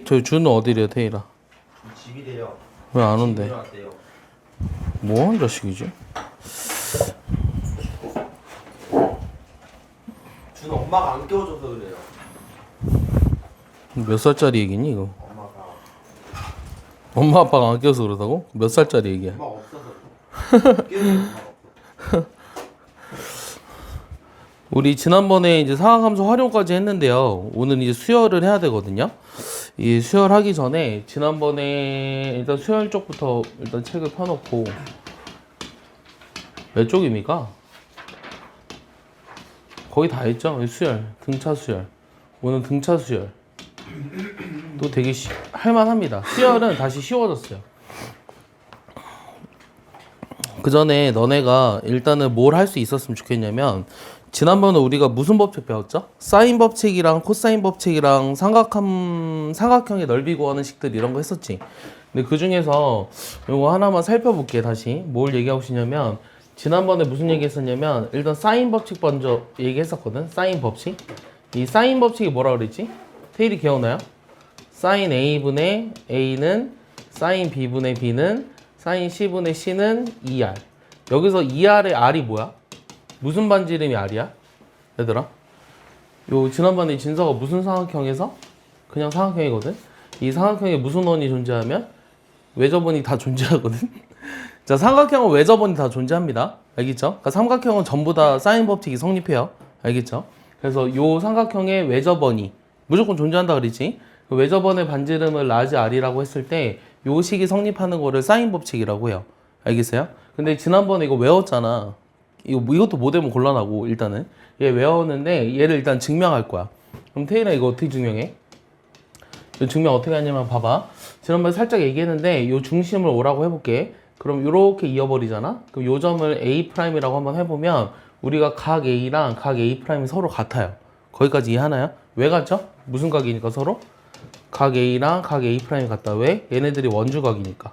저 준은 어디래요, 테이라? 집이래요. 왜 안 온대? 일어났대요. 뭐 하는 자식이지? 준은 엄마가 안 깨워줘서 그래요. 몇 살짜리 얘기니 이거? 엄마가 엄마 아빠가 안 깨워서 그러다고? 몇 살짜리 얘기야? 엄마가 없어서 깨우는 엄마가 없어. 우리 지난번에 이제 상하감소 활용까지 했는데요. 오늘 이제 수혈을 해야 되거든요. 이 수혈하기 전에 지난번에 일단 수혈 쪽부터 일단 책을 펴놓고 몇 쪽입니까? 거의 다 했죠? 수혈, 등차 수혈. 오늘 등차 수혈. 또 되게 할만합니다. 수혈은 다시 쉬워졌어요. 그 전에 너네가 일단은 뭘 할 수 있었으면 좋겠냐면 지난번에 우리가 무슨 법칙 배웠죠? 사인 법칙이랑 코사인 법칙이랑 삼각형의 넓이 구하는 식들 이런 거 했었지. 근데 그 중에서 요거 하나만 살펴볼게. 다시 뭘 얘기하고 싶냐면 지난번에 무슨 얘기 했었냐면 일단 사인 법칙 먼저 얘기했었거든. 사인 법칙. 이 사인 법칙이 뭐라 그랬지? 테일이 기억나요? 사인 A분의 A는 사인 B분의 B는 사인 C분의 C는 2R. 여기서 2R의 R이 뭐야? 무슨 반지 이름이 R이야? 얘들아? 요 지난번에 진서가 무슨 삼각형에서? 그냥 삼각형이거든? 이 삼각형에 무슨 원이 존재하면? 외접원이 다 존재하거든? 자, 삼각형은 외접원이 다 존재합니다. 알겠죠? 그러니까 삼각형은 전부 다 사인 법칙이 성립해요. 알겠죠? 그래서 요 삼각형의 외접원이 무조건 존재한다 그랬지? 그 외접원의 반지 이름을 라지 R이라고 했을 때 요 식이 성립하는 거를 사인 법칙이라고 해요. 알겠어요? 근데 지난번에 이거 외웠잖아. 이것도 못 외우면 곤란하고 일단은 얘 외웠는데 얘를 일단 증명할 거야. 그럼 태일아 이거 어떻게 증명해? 이 증명 어떻게 하냐면 봐봐. 지난번에 살짝 얘기했는데 요 중심을 O라고 해볼게. 그럼 요렇게 이어버리잖아. 그럼 요 점을 A'이라고 한번 해보면 우리가 각 A랑 각 A'이 서로 같아요. 거기까지 이해하나요? 왜 같죠? 무슨 각이니까 서로? 각 A랑 각 A' 같다. 왜? 얘네들이 원주각이니까.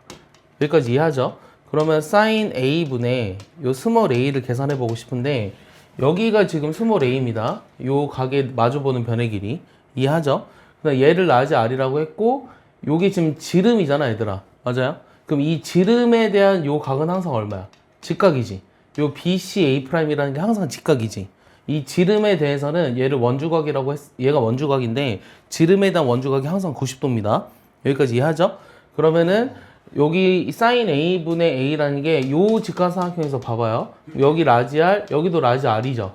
여기까지 이해하죠? 그러면 sin A분의 요 스몰 a를 계산해 보고 싶은데 여기가 지금 스몰 a입니다. 요 각에 마주보는 변의 길이. 이해하죠? 그다음 얘를 라지 R이라고 했고 요게 지금 지름이잖아 얘들아. 맞아요? 그럼 이 지름에 대한 요 각은 항상 얼마야? 직각이지. 요 BCA'이라는 게 항상 직각이지. 이 지름에 대해서는 얘를 원주각이라고 얘가 원주각인데 지름에 대한 원주각이 항상 90도입니다. 여기까지 이해하죠? 그러면은 여기 sin A분의 A라는 게 요 직각삼각형에서 봐봐요. 여기 라지 R, 여기도 라지 R이죠.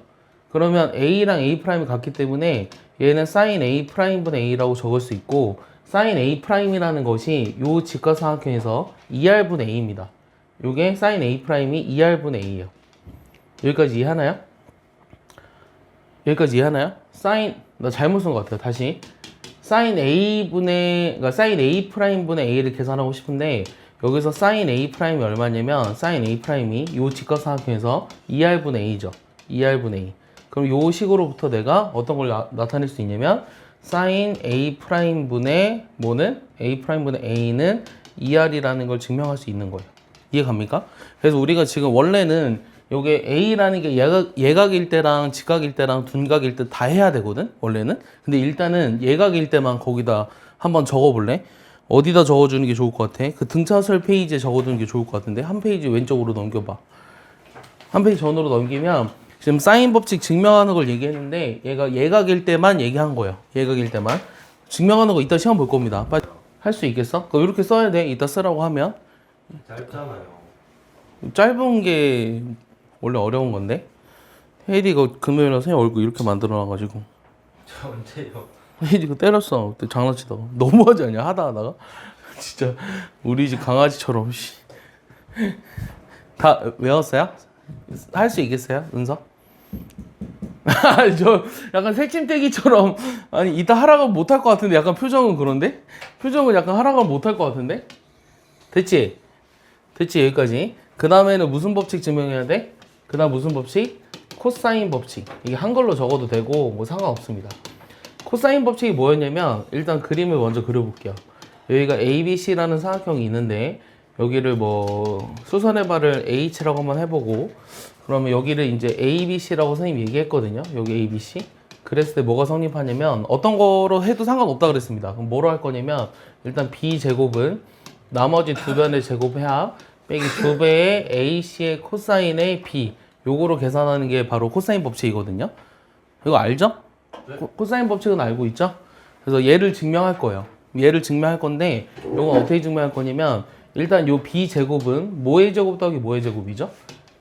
그러면 A랑 A' 같기 때문에 얘는 sin A'분의 A라고 적을 수 있고 sin A'이라는 것이 요 직각삼각형에서 2R분의 A입니다. 요게 sin A'이 2R분의 A예요. 여기까지 이해하나요? 여기까지 이해하나요? 나 잘못 쓴 것 같아요. 다시. sin 그러니까 sin A'분의 A를 계산하고 싶은데 여기서 sin A'이 얼마냐면 sin A'이 요 직각삼각형에서 2R분의 A죠. 2R분의 A. 그럼 요 식으로부터 내가 어떤 걸 나타낼 수 있냐면 sin A'분의 뭐는? A'분의 A는 2R이라는 걸 증명할 수 있는 거예요. 이해 갑니까? 그래서 우리가 지금 원래는 요게 A라는 게 예각일 때랑 직각일 때랑 둔각일 때 다 해야 되거든 원래는. 근데 일단은 예각일 때만 거기다 한번 적어볼래? 어디다 적어주는 게 좋을 것 같아? 그 등차수열 페이지에 적어두는 게 좋을 것 같은데 한 페이지 왼쪽으로 넘겨봐. 한 페이지 전으로 넘기면 지금 사인 법칙 증명하는 걸 얘기했는데 얘가 예각일 때만 얘기한 거예요. 예각일 때만 증명하는 거 이따 시험 볼 겁니다. 빨리 할 수 있겠어? 그거 이렇게 써야 돼. 이따 쓰라고 하면 짧잖아요. 짧은 게 원래 어려운 건데 헤이디 이거 금요일에 선생님 얼굴 이렇게 만들어놔가지고 저 언제요? 헤이디 이거 때렸어 그때 장난치다가 너무하지 않냐 하다 하다가 진짜 우리 집 강아지처럼 다 외웠어요? 할 수 있겠어요? 은서? 저 약간 새침대기처럼 아니 이따 하라고 못할 것 같은데 약간 표정은 그런데? 표정은 약간 하라고 못할 것 같은데? 됐지? 됐지 여기까지. 그 다음에는 무슨 법칙 증명해야 돼? 그 다음 무슨 법칙? 코사인 법칙. 이게 한글로 적어도 되고 뭐 상관없습니다. 코사인 법칙이 뭐였냐면 일단 그림을 먼저 그려볼게요. 여기가 ABC라는 삼각형이 있는데 여기를 뭐 수선해발을 H라고 한번 해보고 그러면 여기를 이제 ABC라고 선생님이 얘기했거든요. 여기 ABC 그랬을 때 뭐가 성립하냐면 어떤 거로 해도 상관없다 그랬습니다. 그럼 뭐로 할 거냐면 일단 b제곱은 나머지 두 변의 제곱 해합 빼기 두 배의 ac의 코사인의 b 요거로 계산하는 게 바로 코사인 법칙이거든요. 이거 알죠? 네. 코사인 법칙은 알고 있죠? 그래서 얘를 증명할 거예요. 얘를 증명할 건데 이건 어떻게 증명할 거냐면 일단 요 b제곱은 뭐의 제곱 더하기 뭐의 제곱이죠?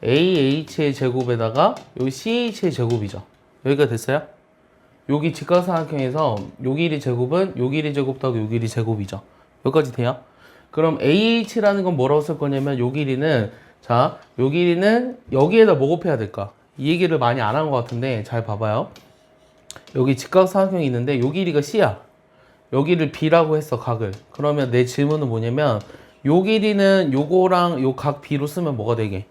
ah의 제곱에다가 요 ch의 제곱이죠. 여기가 됐어요? 여기 직각삼각형에서 요 길이 제곱은 요 길이 제곱 더하기 요 길이 제곱이죠. 여기까지 돼요? 그럼 ah라는 건 뭐라고 쓸 거냐면 요 길이는 자, 요 길이는 여기에다 뭐 곱해야 될까? 이 얘기를 많이 안 한 것 같은데 잘 봐봐요. 여기 직각삼각형이 있는데 요 길이가 c야. 여기를 b라고 했어, 각을. 그러면 내 질문은 뭐냐면 요 길이는 요거랑 요 각 b로 쓰면 뭐가 되게?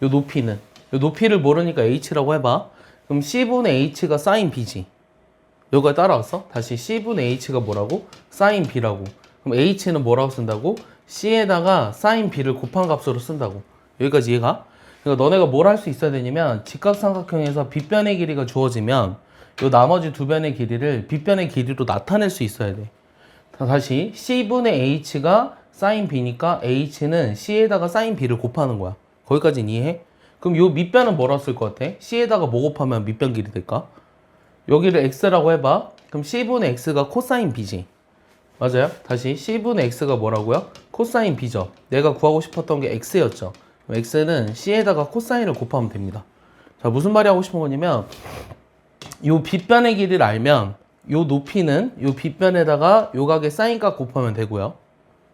요 높이는 요 높이를 모르니까 h라고 해봐. 그럼 c분의 h가 sin b지. 여기가 따라왔어? 다시 c분의 h가 뭐라고? sin b라고. 그럼 h는 뭐라고 쓴다고? c에다가 sin b를 곱한 값으로 쓴다고. 여기까지 이해가? 그러니까 너네가 뭘 할 수 있어야 되냐면 직각삼각형에서 빗변의 길이가 주어지면 요 나머지 두 변의 길이를 빗변의 길이로 나타낼 수 있어야 돼. 다시 c분의 h가 sin b니까 h는 c에다가 sin b를 곱하는 거야. 거기까지는 이해해? 그럼 요 밑변은 뭐라고 쓸 것 같아? c에다가 뭐 곱하면 밑변 길이 될까? 여기를 x라고 해봐. 그럼 c분의 x가 코사인 b지. 맞아요? 다시 c분의 x가 뭐라고요? 코사인 b죠. 내가 구하고 싶었던 게 x였죠. 그럼 x는 c에다가 코사인을 곱하면 됩니다. 자, 무슨 말이 하고 싶은 거냐면 요 빗변의 길이를 알면 요 높이는 요 빗변에다가 요 각의 사인값 곱하면 되고요.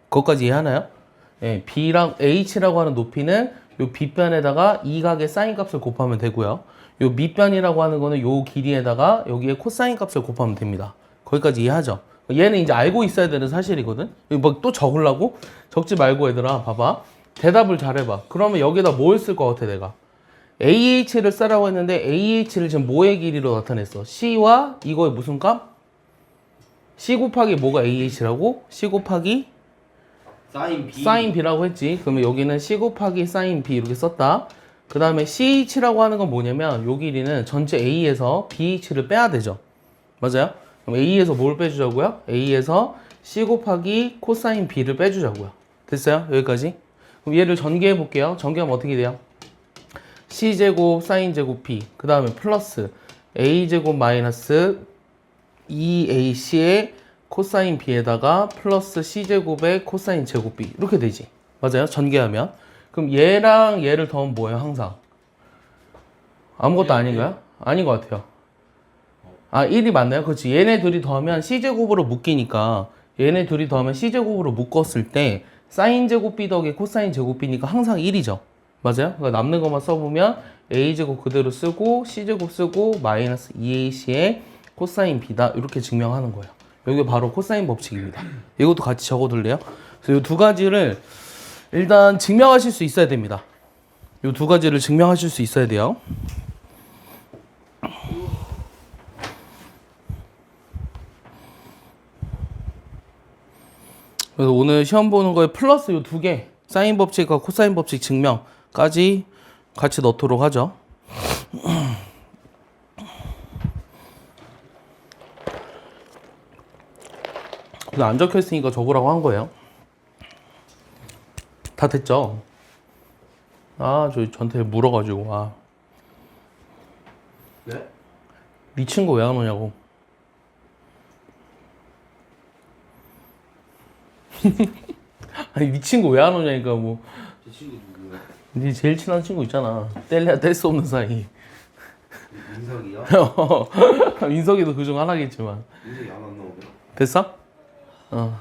그것까지 이해하나요? 예, b랑 h라고 하는 높이는 요 빗변에다가 이 각의 사인 값을 곱하면 되고요. 요 밑변이라고 하는 거는 요 길이에다가 여기에 코사인 값을 곱하면 됩니다. 거기까지 이해하죠? 얘는 이제 알고 있어야 되는 사실이거든. 이거 뭐 또 적으려고? 적지 말고 얘들아 봐봐. 대답을 잘해봐. 그러면 여기다 뭘 쓸 것 같아 내가? AH를 쓰라고 했는데 AH를 지금 뭐의 길이로 나타냈어? C와 이거의 무슨 값? C 곱하기 뭐가 AH라고? C 곱하기 sin b. sin B라고 했지. 그러면 여기는 C 곱하기 sin B 이렇게 썼다. 그 다음에 CH라고 하는 건 뭐냐면 요 길이는 전체 A에서 BH를 빼야 되죠. 맞아요? 그럼 A에서 뭘 빼주자고요? A에서 C 곱하기 코사인 B를 빼주자고요. 됐어요? 여기까지? 그럼 얘를 전개해 볼게요. 전개하면 어떻게 돼요? C제곱 사인제곱 B 그 다음에 플러스 A제곱 마이너스 2AC의 코사인 B에다가 플러스 C제곱의 코사인 제곱 B 이렇게 되지. 맞아요? 전개하면. 그럼 얘랑 얘를 더하면 뭐예요? 항상 아무것도 아닌가요? 아닌 것 같아요. 아 1이 맞나요? 그렇지. 얘네 둘이 더하면 C제곱으로 묶이니까 얘네 둘이 더하면 C제곱으로 묶었을 때 사인 제곱 B 더하기 코사인 제곱 B니까 항상 1이죠. 맞아요? 그러니까 남는 것만 써보면 A제곱 그대로 쓰고 C제곱 쓰고 마이너스 2AC의 코사인 B다 이렇게 증명하는 거예요. 이게 바로 코사인 법칙입니다. 이것도 같이 적어둘래요? 그래서 이 두 가지를 일단 증명하실 수 있어야 됩니다. 이 두 가지를 증명하실 수 있어야 돼요. 그래서 오늘 시험 보는 거에 플러스 이 두 개, 사인 법칙과 코사인 법칙 증명까지 같이 넣도록 하죠. 그래서 안 적혀 있으니까 적으라고 한 거예요. 다 됐죠? 아, 저한테 물어가지고, 아. 네? 네 친구 왜 안 오냐고. 아니, 네 친구 왜 안 오냐니까, 뭐. 제 친구 누구예요? 네 제일 친한 친구 있잖아. 뗄래야 뗄 수 없는 사이. 민석이요? 민석이도 그중 하나겠지만. 민석이 안 나오네. 됐어? 어.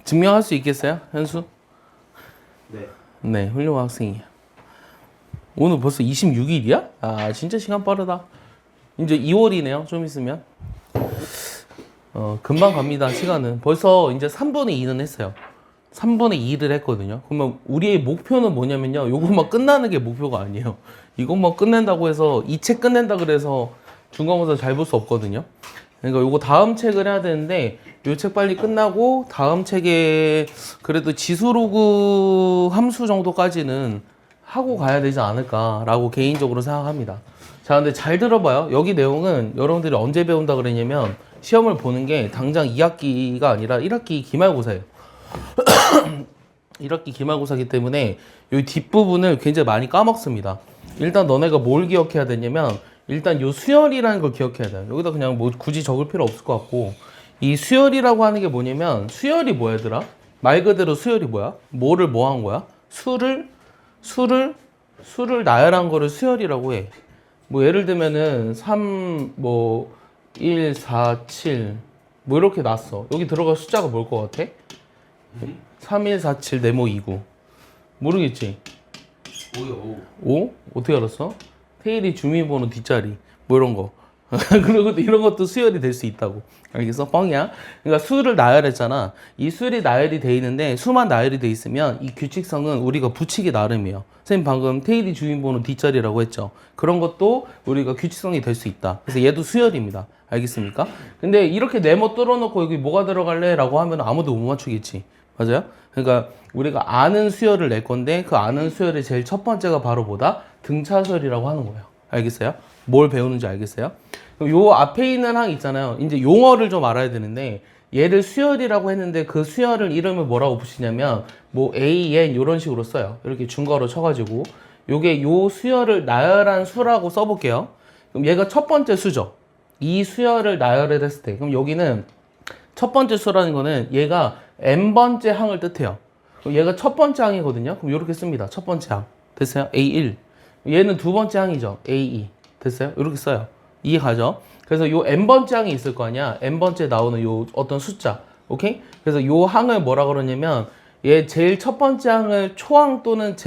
증명할 수 있겠어요? 현수? 네. 네, 훌륭한 학생이야. 오늘 벌써 26일이야? 아, 진짜 시간 빠르다. 이제 2월이네요. 좀 있으면. 금방 갑니다. 시간은. 벌써 이제 3분의 2는 했어요. 3분의 2를 했거든요. 그러면 우리의 목표는 뭐냐면요. 요것만 끝나는 게 목표가 아니에요. 이것만 끝낸다고 해서 이 책 끝낸다 그래서 중간고사 잘 볼 수 없거든요. 그러니까 요거 다음 책을 해야 되는데 요 책 빨리 끝나고 다음 책에 그래도 지수로그 함수 정도까지는 하고 가야 되지 않을까라고 개인적으로 생각합니다. 자, 근데 잘 들어봐요. 여기 내용은 여러분들이 언제 배운다 그랬냐면 시험을 보는 게 당장 2학기가 아니라 1학기 기말고사예요. 1학기 기말고사이기 때문에 이 뒷부분을 굉장히 많이 까먹습니다. 일단 너네가 뭘 기억해야 되냐면 일단 요 수열이라는 걸 기억해야 돼요. 여기다 그냥 뭐 굳이 적을 필요 없을 것 같고 이 수열이라고 하는 게 뭐냐면 수열이 뭐야 얘들아? 말 그대로 수열이 뭐야? 뭐를 뭐 한 거야? 수를 나열한 거를 수열이라고 해. 뭐 예를 들면은 3, 뭐 1, 4, 7 뭐 이렇게 놨어. 여기 들어갈 숫자가 뭘 것 같아? 3, 1, 4, 7, 네모 2, 9 모르겠지? 5요 5? 어떻게 알았어? 테일이 주민번호 뒷자리 뭐 이런 거 그리고 이런 것도 수열이 될 수 있다고. 알겠어? 뻥이야. 그러니까 수를 나열했잖아. 이 수열이 나열이 돼 있는데 수만 나열이 돼 있으면 이 규칙성은 우리가 붙이기 나름이에요. 선생님 방금 테일이 주민번호 뒷자리라고 했죠. 그런 것도 우리가 규칙성이 될 수 있다. 그래서 얘도 수열입니다. 알겠습니까? 근데 이렇게 네모 뚫어놓고 여기 뭐가 들어갈래? 라고 하면 아무도 못 맞추겠지. 맞아요? 그러니까 우리가 아는 수열을 낼 건데 그 아는 수열의 제일 첫 번째가 바로 뭐다? 등차수열이라고 하는 거예요. 알겠어요? 뭘 배우는지 알겠어요? 그럼 요 앞에 있는 항 있잖아요. 이제 용어를 좀 알아야 되는데 얘를 수열이라고 했는데 그 수열을 이름을 뭐라고 붙이냐면 뭐 A, N 이런 식으로 써요. 이렇게 중괄호 쳐가지고 요게 요 수열을 나열한 수라고 써볼게요. 그럼 얘가 첫 번째 수죠. 이 수열을 나열을 했을 때 그럼 여기는 첫 번째 수라는 거는 얘가 n번째 항을 뜻해요. 그럼 얘가 첫 번째 항이거든요. 그럼 이렇게 씁니다. 첫 번째 항. 됐어요? A1. 얘는 두 번째 항이죠. A2. 됐어요? 이렇게 써요. 이해 가죠? 그래서 요 n번째 항이 있을 거 아니야. n번째 나오는 요 어떤 숫자. 오케이? 그래서 요 항을 뭐라 그러냐면 얘 제일 첫 번째 항을 초항 또는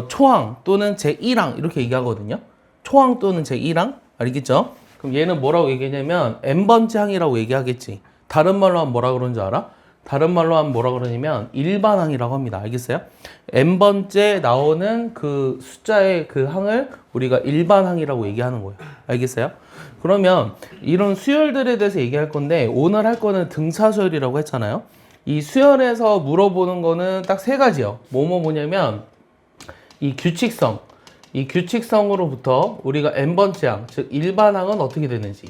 초항 또는 제1항 이렇게 얘기하거든요. 초항 또는 제1항. 알겠죠? 그럼 얘는 뭐라고 얘기하냐면 n번째 항이라고 얘기하겠지. 다른 말로 하면 뭐라 그러는지 알아? 다른 말로 하면 뭐라 그러냐면 일반항이라고 합니다. 알겠어요? n번째 나오는 그 숫자의 그 항을 우리가 일반항이라고 얘기하는 거예요. 알겠어요? 그러면 이런 수열들에 대해서 얘기할 건데 오늘 할 거는 등차수열이라고 했잖아요. 이 수열에서 물어보는 거는 딱 세 가지요. 뭐냐면 이 규칙성. 이 규칙성으로부터 우리가 n번째 항, 즉 일반항은 어떻게 되는지.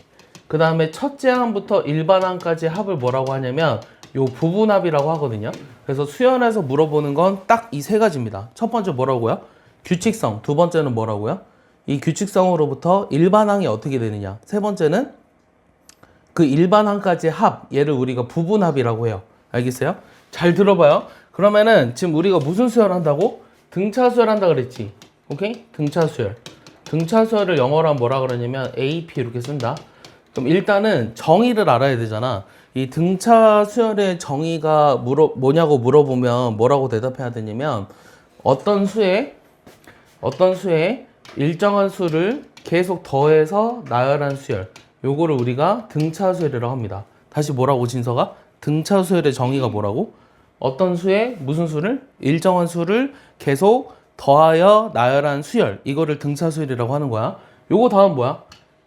그 다음에 첫째 항부터 일반항까지 합을 뭐라고 하냐면 요 부분합이라고 하거든요. 그래서 수열에서 물어보는 건 딱 이 세 가지입니다. 첫 번째 뭐라고요? 규칙성. 두 번째는 뭐라고요? 이 규칙성으로부터 일반항이 어떻게 되느냐. 세 번째는 그 일반항까지 합. 얘를 우리가 부분합이라고 해요. 알겠어요? 잘 들어봐요. 그러면은 지금 우리가 무슨 수열 한다고? 등차수열 한다 그랬지. 오케이? 등차수열. 등차수열을 영어로 하면 뭐라 그러냐면 AP 이렇게 쓴다. 그럼 일단은 정의를 알아야 되잖아. 이 등차 수열의 정의가 뭐냐고 물어보면 뭐라고 대답해야 되냐면 어떤 수에 일정한 수를 계속 더해서 나열한 수열. 요거를 우리가 등차 수열이라고 합니다. 다시 뭐라고 진서가? 등차 수열의 정의가 뭐라고? 어떤 수에 무슨 수를? 일정한 수를 계속 더하여 나열한 수열. 이거를 등차 수열이라고 하는 거야. 요거 다음 뭐야?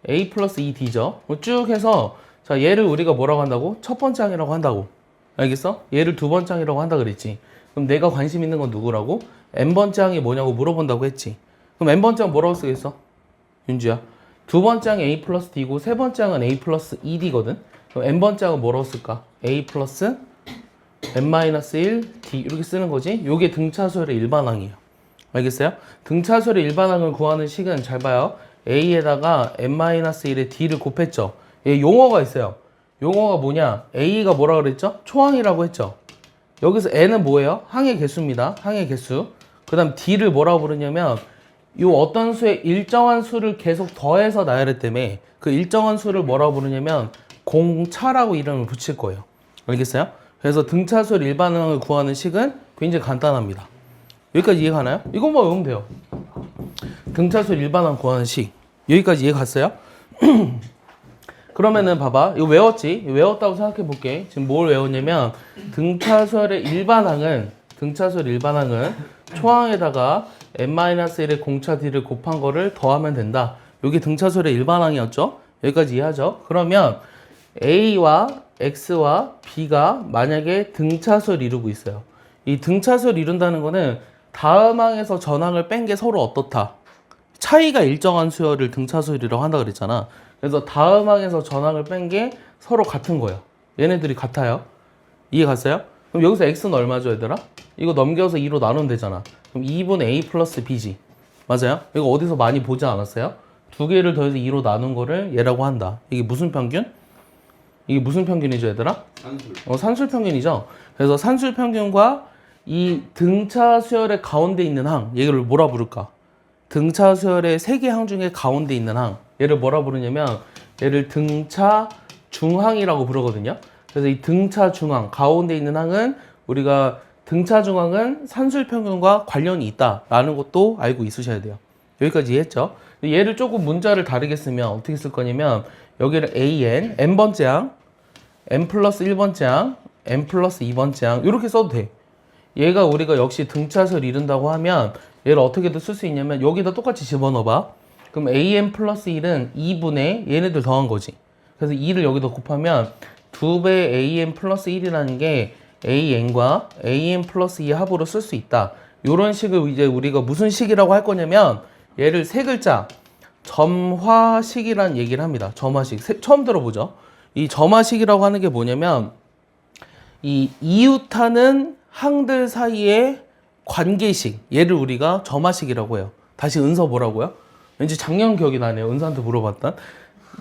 A 플러스 2D죠. 쭉 해서 자 얘를 우리가 뭐라고 한다고? 첫 번째 항이라고 한다고. 알겠어? 얘를 두 번째 항이라고 한다 그랬지. 그럼 내가 관심 있는 건 누구라고? n번째 항이 뭐냐고 물어본다고 했지. 그럼 n번째 항 뭐라고 쓰겠어? 윤주야. 두 번째 항이 A 플러스 D고 세 번째 항은 A 플러스 2D거든. 그럼 n번째 항은 뭐라고 쓸까? A 플러스 n-1 D 이렇게 쓰는 거지. 요게 등차수열의 일반항이에요. 알겠어요? 등차수열의 일반항을 구하는 식은 잘 봐요. A에다가 n-1의 D를 곱했죠. 얘 용어가 있어요. 용어가 뭐냐? A가 뭐라 그랬죠? 초항이라고 했죠. 여기서 N은 뭐예요? 항의 개수입니다. 항의 개수. 그 다음 D를 뭐라고 부르냐면 요 어떤 수의 일정한 수를 계속 더해서 나열했다며 그 일정한 수를 뭐라고 부르냐면 공차라고 이름을 붙일 거예요. 알겠어요? 그래서 등차수열 일반항을 구하는 식은 굉장히 간단합니다. 여기까지 이해 가나요? 이것만 외우면 돼요. 등차수열 일반항 구하는 식. 여기까지 이해 갔어요? 그러면은 봐봐. 이거 외웠지? 외웠다고 생각해 볼게. 지금 뭘 외웠냐면 등차수열의 일반항은 초항에다가 n-1의 공차 d를 곱한 거를 더하면 된다. 여기 등차수열의 일반항이었죠? 여기까지 이해하죠? 그러면 A와 X와 B가 만약에 등차수열 이루고 있어요. 이 등차수열 이룬다는 거는 다음 항에서 전 항을 뺀 게 서로 어떻다? 차이가 일정한 수열을 등차 수열이라고 한다 그랬잖아. 그래서 다음 항에서 전항을 뺀 게 서로 같은 거예요. 얘네들이 같아요. 이해 갔어요? 그럼 여기서 x는 얼마죠, 얘들아? 이거 넘겨서 2로 나누면 되잖아. 그럼 2분의 a 플러스 b지. 맞아요? 이거 어디서 많이 보지 않았어요? 두 개를 더해서 2로 나눈 거를 얘라고 한다. 이게 무슨 평균? 이게 무슨 평균이죠, 얘들아? 산술. 산술 평균이죠. 그래서 산술 평균과 이 등차 수열의 가운데 있는 항, 얘를 뭐라 부를까? 등차 수열의 세 개 항 중에 가운데 있는 항, 얘를 뭐라 부르냐면 얘를 등차 중항이라고 부르거든요. 그래서 이 등차 중항, 가운데 있는 항은 우리가 등차 중항은 산술 평균과 관련이 있다라는 것도 알고 있으셔야 돼요. 여기까지 이해했죠? 얘를 조금 문자를 다르게 쓰면 어떻게 쓸 거냐면 여기를 AN, n번째 항, n 플러스 1번째 항, n 플러스 2번째 항 이렇게 써도 돼. 얘가 우리가 역시 등차수를 이룬다고 하면 얘를 어떻게도 쓸 수 있냐면 여기다 똑같이 집어넣어봐. 그럼 an 플러스 1은 2분의 얘네들 더한 거지. 그래서 2를 여기다 곱하면 2배 an 플러스 1이라는 게 an과 an 플러스 2의 합으로 쓸 수 있다. 이런 식을 이제 우리가 무슨 식이라고 할 거냐면 얘를 세 글자 점화식이라는 얘기를 합니다. 점화식. 처음 들어보죠? 이 점화식이라고 하는 게 뭐냐면 이 이웃하는 항들 사이의 관계식, 얘를 우리가 점화식이라고 해요. 다시 은서 뭐라고요? 왠지 작년 기억이 나네요. 은서한테 물어봤던.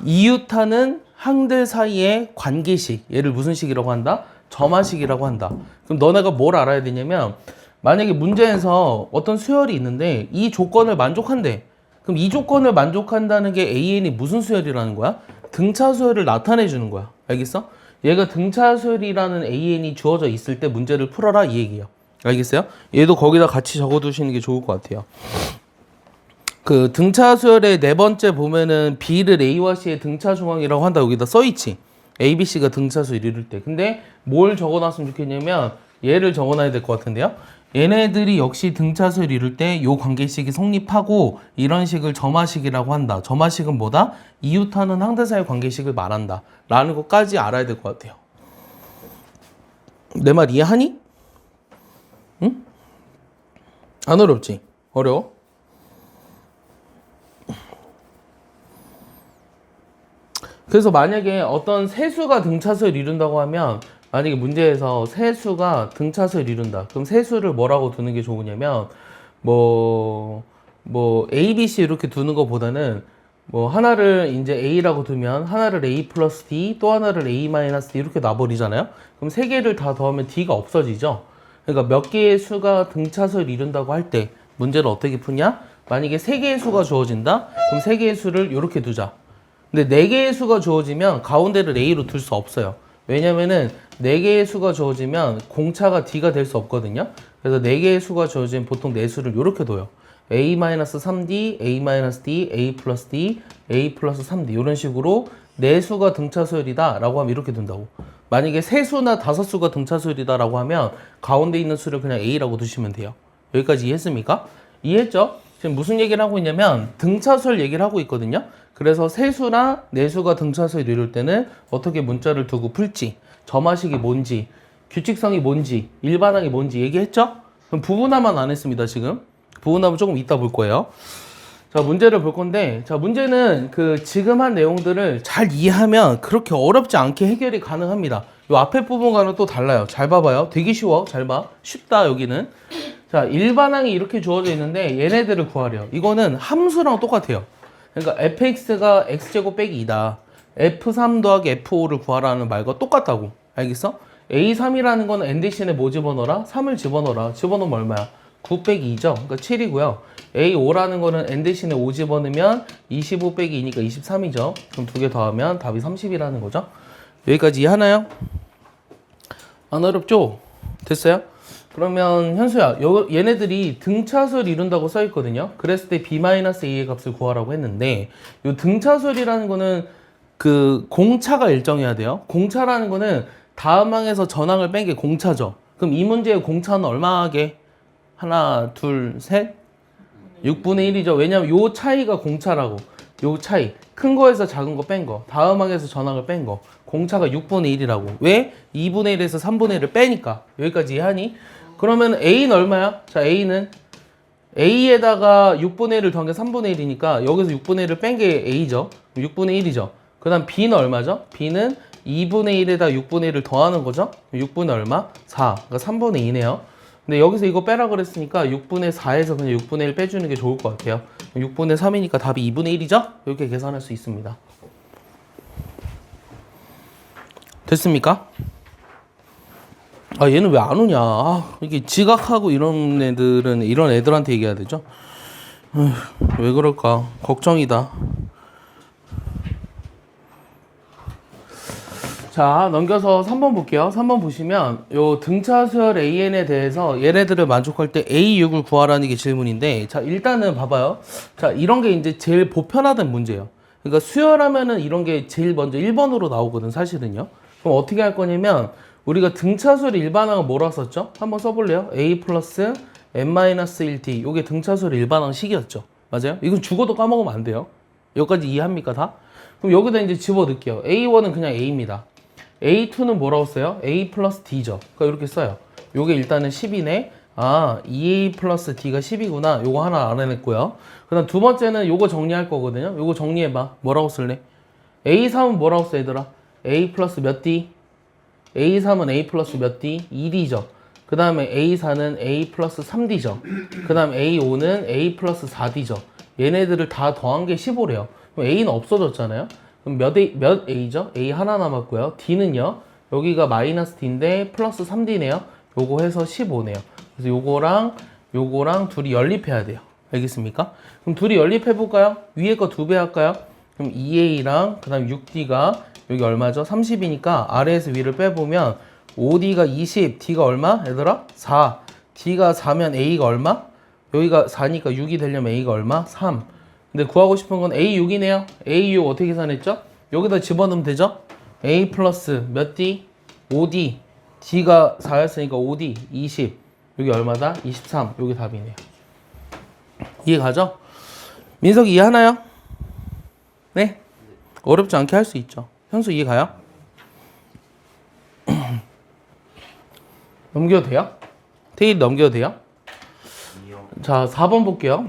이웃하는 항들 사이의 관계식, 얘를 무슨 식이라고 한다? 점화식이라고 한다. 그럼 너네가 뭘 알아야 되냐면 만약에 문제에서 어떤 수열이 있는데 이 조건을 만족한대. 그럼 이 조건을 만족한다는 게 AN이 무슨 수열이라는 거야? 등차 수열을 나타내 주는 거야. 알겠어? 얘가 등차 수열이라는 AN이 주어져 있을 때 문제를 풀어라 이 얘기예요. 알겠어요? 얘도 거기다 같이 적어 두시는 게 좋을 것 같아요. 그 등차 수열의 네 번째 보면은 B를 A와 C의 등차 중앙이라고 한다. 여기다 써 있지. A, B, C가 등차 수열 이룰 때. 근데 뭘 적어 놨으면 좋겠냐면 얘를 적어 놔야 될 것 같은데요. 얘네들이 역시 등차수를 이룰 때 요 관계식이 성립하고 이런 식을 점화식이라고 한다. 점화식은 뭐다? 이웃하는 항들 사이 관계식을 말한다. 라는 것까지 알아야 될 것 같아요. 내 말 이해하니? 응? 안 어렵지? 어려워? 그래서 만약에 어떤 세수가 등차수를 이룬다고 하면 만약에 문제에서 세수가 등차수를 이룬다. 그럼 세수를 뭐라고 두는 게 좋으냐면 뭐 A, B, C 이렇게 두는 것보다는 뭐 하나를 이제 A라고 두면 하나를 A 플러스 D 또 하나를 A 마이너스 D 이렇게 놔버리잖아요. 그럼 세 개를 다 더하면 D가 없어지죠. 그러니까 몇 개의 수가 등차수를 이룬다고 할 때 문제를 어떻게 푸냐? 만약에 세 개의 수가 주어진다? 그럼 세 개의 수를 이렇게 두자. 근데 네 개의 수가 주어지면 가운데를 A로 둘 수 없어요. 왜냐면은 4개의 수가 주어지면 공차가 D가 될 수 없거든요. 그래서 4개의 수가 주어지면 보통 네 수를 이렇게 둬요. A-3D, A-D, A 플러스 D, A 플러스 3D 이런 식으로 네 수가 등차수열이다 라고 하면 이렇게 둔다고. 만약에 세 수나 다섯 수가 등차수열이다 라고 하면 가운데 있는 수를 그냥 A라고 두시면 돼요. 여기까지 이해했습니까? 이해했죠? 지금 무슨 얘기를 하고 있냐면 등차수열 얘기를 하고 있거든요. 그래서 세수나 네수가 등차수를 이룰 때는 어떻게 문자를 두고 풀지, 점화식이 뭔지, 규칙성이 뭔지, 일반항이 뭔지 얘기했죠? 그럼 부분함만 안 했습니다, 지금. 부분함은 조금 이따 볼 거예요. 자, 문제를 볼 건데, 자, 문제는 그 지금 한 내용들을 잘 이해하면 그렇게 어렵지 않게 해결이 가능합니다. 요 앞에 부분과는 또 달라요. 잘 봐봐요. 되게 쉬워. 잘 봐. 쉽다, 여기는. 자, 일반항이 이렇게 주어져 있는데 얘네들을 구하래요. 이거는 함수랑 똑같아요. 그러니까 fx가 x제곱 빼기 2다. f3 더하기 f5를 구하라는 말과 똑같다고. 알겠어? a3이라는 거는 n 대신에 뭐 집어넣어라? 3을 집어넣어라. 집어넣으면 얼마야? 9 빼기 2죠. 그러니까 7이고요. a5라는 거는 n 대신에 5 집어넣으면 25 빼기 2니까 23이죠. 그럼 두 개 더하면 답이 30이라는 거죠. 여기까지 이해하나요? 안 어렵죠? 됐어요? 그러면 현수야, 얘네들이 등차수를 이룬다고 써 있거든요. 그랬을 때 b-a의 값을 구하라고 했는데 이 등차수열이라는 거는 그 공차가 일정해야 돼요. 공차라는 거는 다음 항에서 전항을 뺀 게 공차죠. 그럼 이 문제의 공차는 얼마게? 하나, 둘, 셋? 6분의 1이죠. 왜냐면 요 차이가 공차라고. 요 차이. 큰 거에서 작은 거 뺀 거. 다음 항에서 전항을 뺀 거. 공차가 6분의 1이라고. 왜? 2분의 1에서 3분의 1을 빼니까. 여기까지 이해하니? 그러면 A는 얼마야? 자, A는 A에다가 6분의 1을 더한 게 3분의 1이니까 여기서 6분의 1을 뺀 게 A죠. 6분의 1이죠. 그 다음 B는 얼마죠? B는 2분의 1에다 6분의 1을 더하는 거죠. 6분의 얼마? 4. 그러니까 3분의 2네요. 근데 여기서 이거 빼라 그랬으니까 6분의 4에서 그냥 6분의 1 빼주는 게 좋을 것 같아요. 6분의 3이니까 답이 2분의 1이죠? 이렇게 계산할 수 있습니다. 됐습니까? 아, 얘는 왜 안 오냐? 아, 이게 지각하고 이런 애들은 이런 애들한테 얘기해야 되죠? 왜 그럴까? 걱정이다. 자, 넘겨서 3번 볼게요. 3번 보시면 요 등차 수열 AN에 대해서 얘네들을 만족할 때 A6을 구하라는 게 질문인데, 자, 일단은 봐봐요. 자, 이런 게 이제 제일 보편화된 문제예요. 그러니까 수열하면은 이런 게 제일 먼저 1번으로 나오거든, 사실은요. 그럼 어떻게 할 거냐면 우리가 등차 수열 일반항은 뭐라 썼죠? 한번 써볼래요? A 플러스 n-1t. 요게 등차 수열 일반항식이었죠. 맞아요? 이건 죽어도 까먹으면 안 돼요. 여기까지 이해합니까, 다? 그럼 여기다 이제 집어넣을게요. A1은 그냥 A입니다. A2는 뭐라고 써요? A 플러스 D죠. 그러니까 이렇게 써요. 요게 일단은 10이네. 아, 2A 플러스 D가 10이구나. 요거 하나 알아냈고요. 그 다음 두 번째는 요거 정리할 거거든요. 요거 정리해봐. 뭐라고 쓸래? A3은 뭐라고 써, 얘들아? A 플러스 몇 D? A3은 A 플러스 몇 D? 2D죠. 그 다음에 A4는 A 플러스 3D죠. 그 다음 A5는 A 플러스 4D죠. 얘네들을 다 더한 게 15래요. 그럼 A는 없어졌잖아요. 그럼 몇 A죠? A 하나 남았고요. D는요, 여기가 마이너스 D인데 플러스 3D네요. 요거 해서 15네요. 그래서 요거랑 둘이 연립해야 돼요. 알겠습니까? 그럼 둘이 연립해볼까요? 위에 거 2배 할까요? 그럼 2A랑 그 다음 6D가 여기 얼마죠? 30이니까 아래에서 위를 빼보면 5D가 20, D가 얼마? 얘들아? 4. D가 4면 A가 얼마? 여기가 4니까 6이 되려면 A가 얼마? 3. 근데 구하고 싶은 건 A6이네요. A6 어떻게 계산했죠? 여기다 집어넣으면 되죠? A 플러스 몇 D? 5D. D가 4였으니까 5D 20. 여기 얼마다? 23. 여기 답이네요. 이해 가죠? 민석이 이해하나요? 네? 어렵지 않게 할 수 있죠. 현수 이해 가요? 넘겨도 돼요? 테일 넘겨도 돼요? 자, 4번 볼게요.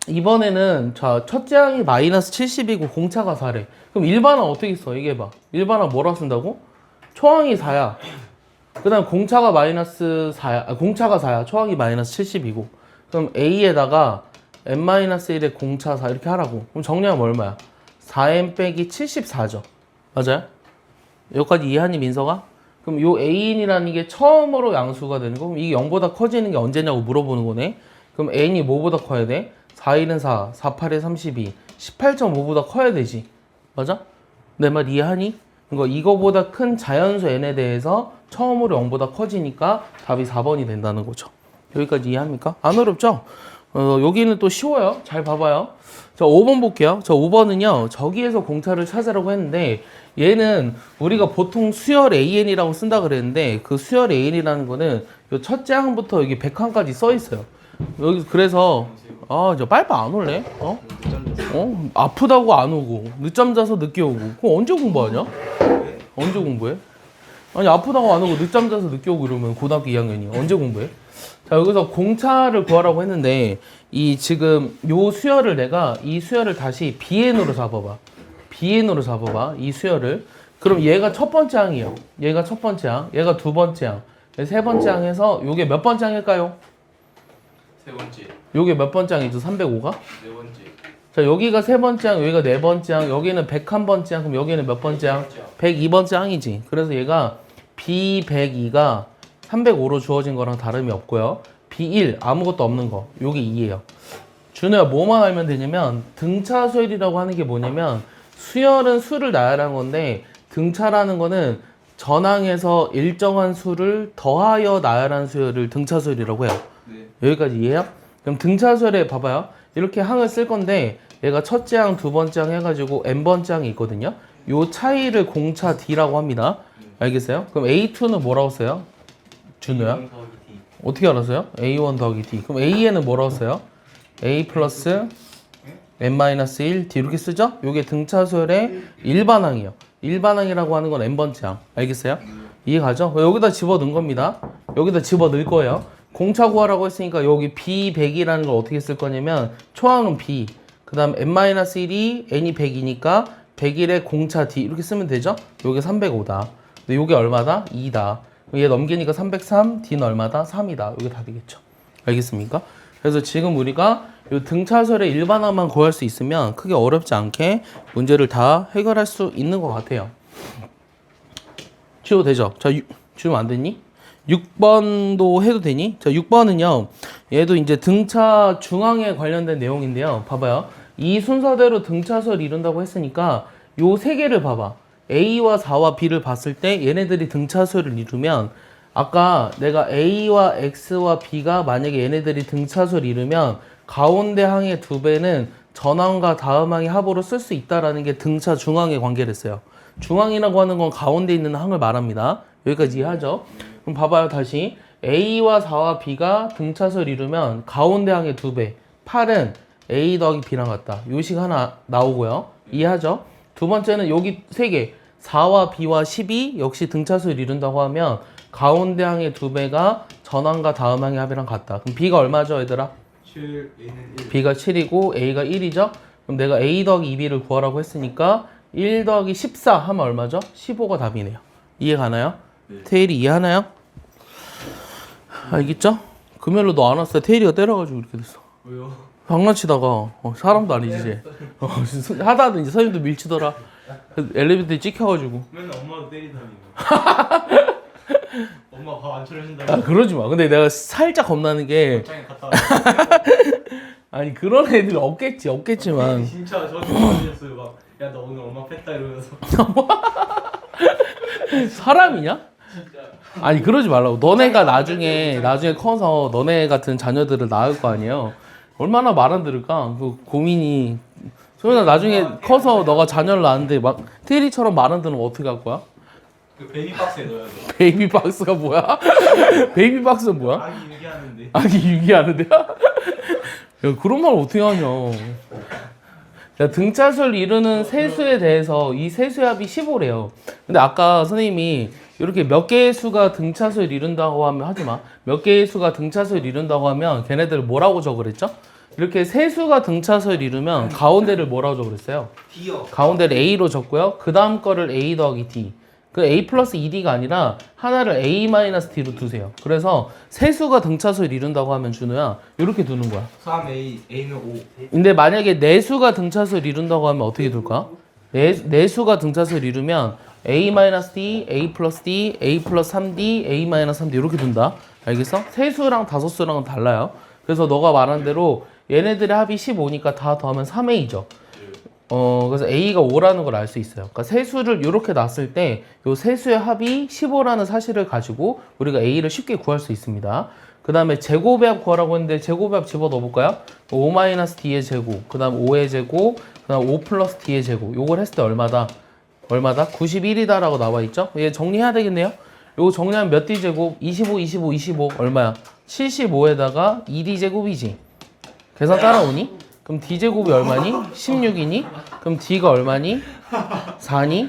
이번에는 자, 첫째 항이 마이너스 70이고 공차가 4래. 그럼 일반항 어떻게 써? 얘기해봐. 일반항 뭐라 쓴다고? 초항이 4야. 그 다음 공차가 마이너스 4야. 아, 공차가 4야. 초항이 마이너스 70이고. 그럼 A에다가 n-1의 공차 4 이렇게 하라고. 그럼 정리하면 얼마야? 4n 빼기 74죠. 맞아요? 여기까지 이해하니, 민서가? 그럼 요 A인이라는 게 처음으로 양수가 되는 거. 그럼 이게 0보다 커지는 게 언제냐고 물어보는 거네. 그럼 N이 뭐보다 커야 돼? 4일은 4, 4, 8에 32, 18.5보다 커야 되지. 맞아? 내 말 이해하니? 그러니까 이거보다 큰 자연수 n에 대해서 처음으로 0보다 커지니까 답이 4번이 된다는 거죠. 여기까지 이해합니까? 안 어렵죠? 여기는 또 쉬워요. 잘 봐봐요. 자, 5번 볼게요. 자, 5번은요. 저기에서 공차를 찾으라고 했는데 얘는 우리가 보통 수열 AN이라고 쓴다 그랬는데 그 수열 AN이라는 거는 요 첫째 항부터 여기 100항까지 써 있어요. 여기 그래서 저 빨리 안 올래? 아프다고 안 오고 늦잠 자서 늦게 오고 그럼 언제 공부하냐? 언제 공부해? 아니 아프다고 안 오고 늦잠 자서 늦게 오고 이러면 고등학교 2학년이 언제 공부해? 자, 여기서 공차를 구하라고 했는데 이 지금 요 수열을 내가 이 수열을 다시 BN으로 잡아봐. BN으로 잡아봐. 이 수열을. 그럼 얘가 첫 번째 항이에요. 얘가 첫 번째 항. 얘가 두 번째 항. 세 번째 항에서 요게 몇 번째 항일까요? 세 번째. 요게 몇 번째 항이죠? 305가? 네 번째. 자, 여기가 세 번째 항, 여기가 네 번째 항, 여기는 101번째 항, 그럼 여기는 몇 번째 항? 102번째 항이지. 그래서 얘가 B102가 305로 주어진 거랑 다름이 없고요. B1 아무것도 없는 거. 요게 2예요. 준호야, 뭐만 알면 되냐면 등차 수열이라고 하는 게 뭐냐면 수열은 수를 나열한 건데 등차라는 거는 전항에서 일정한 수를 더하여 나열한 수열을 등차 수열이라고 해요. 네. 여기까지 이해해요? 그럼 등차 수열에 봐봐요. 이렇게 항을 쓸 건데 얘가 첫째 항, 두 번째 항 해가지고 n번째 항이 있거든요. 요 차이를 공차 D라고 합니다. 알겠어요? 그럼 A2는 뭐라고 써요? 준호야? 어떻게 알았어요? A1 더하기 D. 그럼 A에는 뭐라고 써요? A 플러스 n-1 D 이렇게 쓰죠? 요게 등차 수열의 일반항이에요. 일반항이라고 하는 건 n번째 항. 알겠어요? 이해 가죠? 여기다 집어 넣은 겁니다. 여기다 집어 넣을 거예요. 공차 구하라고 했으니까 여기 B100이라는 걸 어떻게 쓸 거냐면 초항은 B, 그 다음 n-1이 n이 100이니까 100일에 공차 D 이렇게 쓰면 되죠? 요게 305다. 근데 요게 얼마다? 2다. 얘 넘기니까 303, D는 얼마다? 3이다. 요게 답이겠죠. 알겠습니까? 그래서 지금 우리가 요 등차설의 일반화만 구할 수 있으면 크게 어렵지 않게 문제를 다 해결할 수 있는 것 같아요. 지워도 되죠? 자, 지우면 안 됐니? 6번도 해도 되니? 자, 6번은요. 얘도 이제 등차 중앙에 관련된 내용인데요. 봐봐요. 이 순서대로 등차설 이룬다고 했으니까 요 세 개를 봐봐. A와 4와 B를 봤을 때 얘네들이 등차설을 이루면 아까 내가 A와 X와 B가 만약에 얘네들이 등차설 이루면 가운데 항의 2배는 전항과 다음 항의 합으로 쓸 수 있다라는 게 등차 중앙의 관계를 했어요. 중앙이라고 하는 건 가운데 있는 항을 말합니다. 여기까지 이해하죠? 그럼 봐봐요. 다시 A와 4와 B가 등차설 이루면 가운데 항의 2배 8은 A 더하기 B랑 같다. 요식 하나 나오고요. 이해하죠? 두 번째는 여기 세 개 4와 B와 10이 역시 등차설 이룬다고 하면 가운데 항의 2배가 전항과 다음 항의 합이랑 같다. 그럼 B가 얼마죠 얘들아? 7, A는 1. B가 7이고 A가 1이죠? 그럼 내가 A 더하기 2B를 구하라고 했으니까 1 더하기 14 하면 얼마죠? 15가 답이네요. 이해 가나요? 네. 태일이 이해하나요? 알겠죠? 금요일로 너 안 왔어요. 태일이가 때려가지고 이렇게 됐어. 왜요? 장난치다가 사람도 아니지 이제. 하다하다 이제 선생님도 밀치더라. 그래서 엘리베이터에 찍혀가지고. 맨날 엄마도 때리다니. 엄마 밥 안 차려준다고. 아 그러지 마. 근데 내가 살짝 겁나는 게 장에 갔다 아니 그런 애들이 없겠지만 진짜 저도 말했어요. 막, 야, 너 오늘 엄마 뺐다 이러면서. 사람이냐? 진짜. 아니 그러지 말라고. 너네가 나중에 커서 너네 같은 자녀들을 낳을 거 아니에요. 얼마나 말 안 들을까? 그 고민이. 소연아 나중에 커서 너가 자녀를 낳는데 막 테리처럼 말 안 들으면 어떻게 할 거야? 그 베이비 박스에 넣어야 돼. 베이비 박스가 뭐야? 베이비 박스는 뭐야? 아기 유기하는데. 아니 유기하는데요? 야 그런 말 어떻게 하냐? 자, 등차설 이루는 세수에 대해서 이 세수의 합이 15래요. 근데 아까 선생님이 이렇게 몇 개의 수가 등차설 이룬다고 하면 하지 마. 몇 개의 수가 등차설 이룬다고 하면 걔네들 뭐라고 적으랬죠? 이렇게 세수가 등차설 이루면 가운데를 뭐라고 적으랬어요? D요. 가운데를 A로 적고요. 그 다음 거를 A 더하기 D. 그 A 플러스 2D가 아니라 하나를 A 마이너스 D로 두세요. 그래서 세수가 등차설 이룬다고 하면 준우야 이렇게 두는 거야. 3A, A는 5. 근데 만약에 내수가 등차설 이룬다고 하면 어떻게 둘까? 내수가 등차설 이루면 A 마이너스 D, A 플러스 D, A 플러스 3D, A 마이너스 3D 이렇게 둔다. 알겠어? 세수랑 다소수랑은 달라요. 그래서 너가 말한 대로 얘네들의 합이 15니까 다 더하면 3A죠. 그래서 A가 5라는 걸 알 수 있어요. 그러니까 세수를 이렇게 놨을 때 이 세수의 합이 15라는 사실을 가지고 우리가 A를 쉽게 구할 수 있습니다. 그 다음에 제곱의 합 구하라고 했는데 제곱의 합 집어넣어 볼까요? 5-D의 제곱, 그 다음 5의 제곱, 그 다음 5 플러스 D의 제곱. 요걸 했을 때 얼마다? 91이다 라고 나와 있죠? 얘 정리해야 되겠네요? 요거 정리하면 몇 D 제곱? 25, 25, 25 얼마야? 75에다가 2D 제곱이지. 계산 따라오니? 그럼 D제곱이 얼마니? 16이니? 그럼 D가 얼마니? 4니?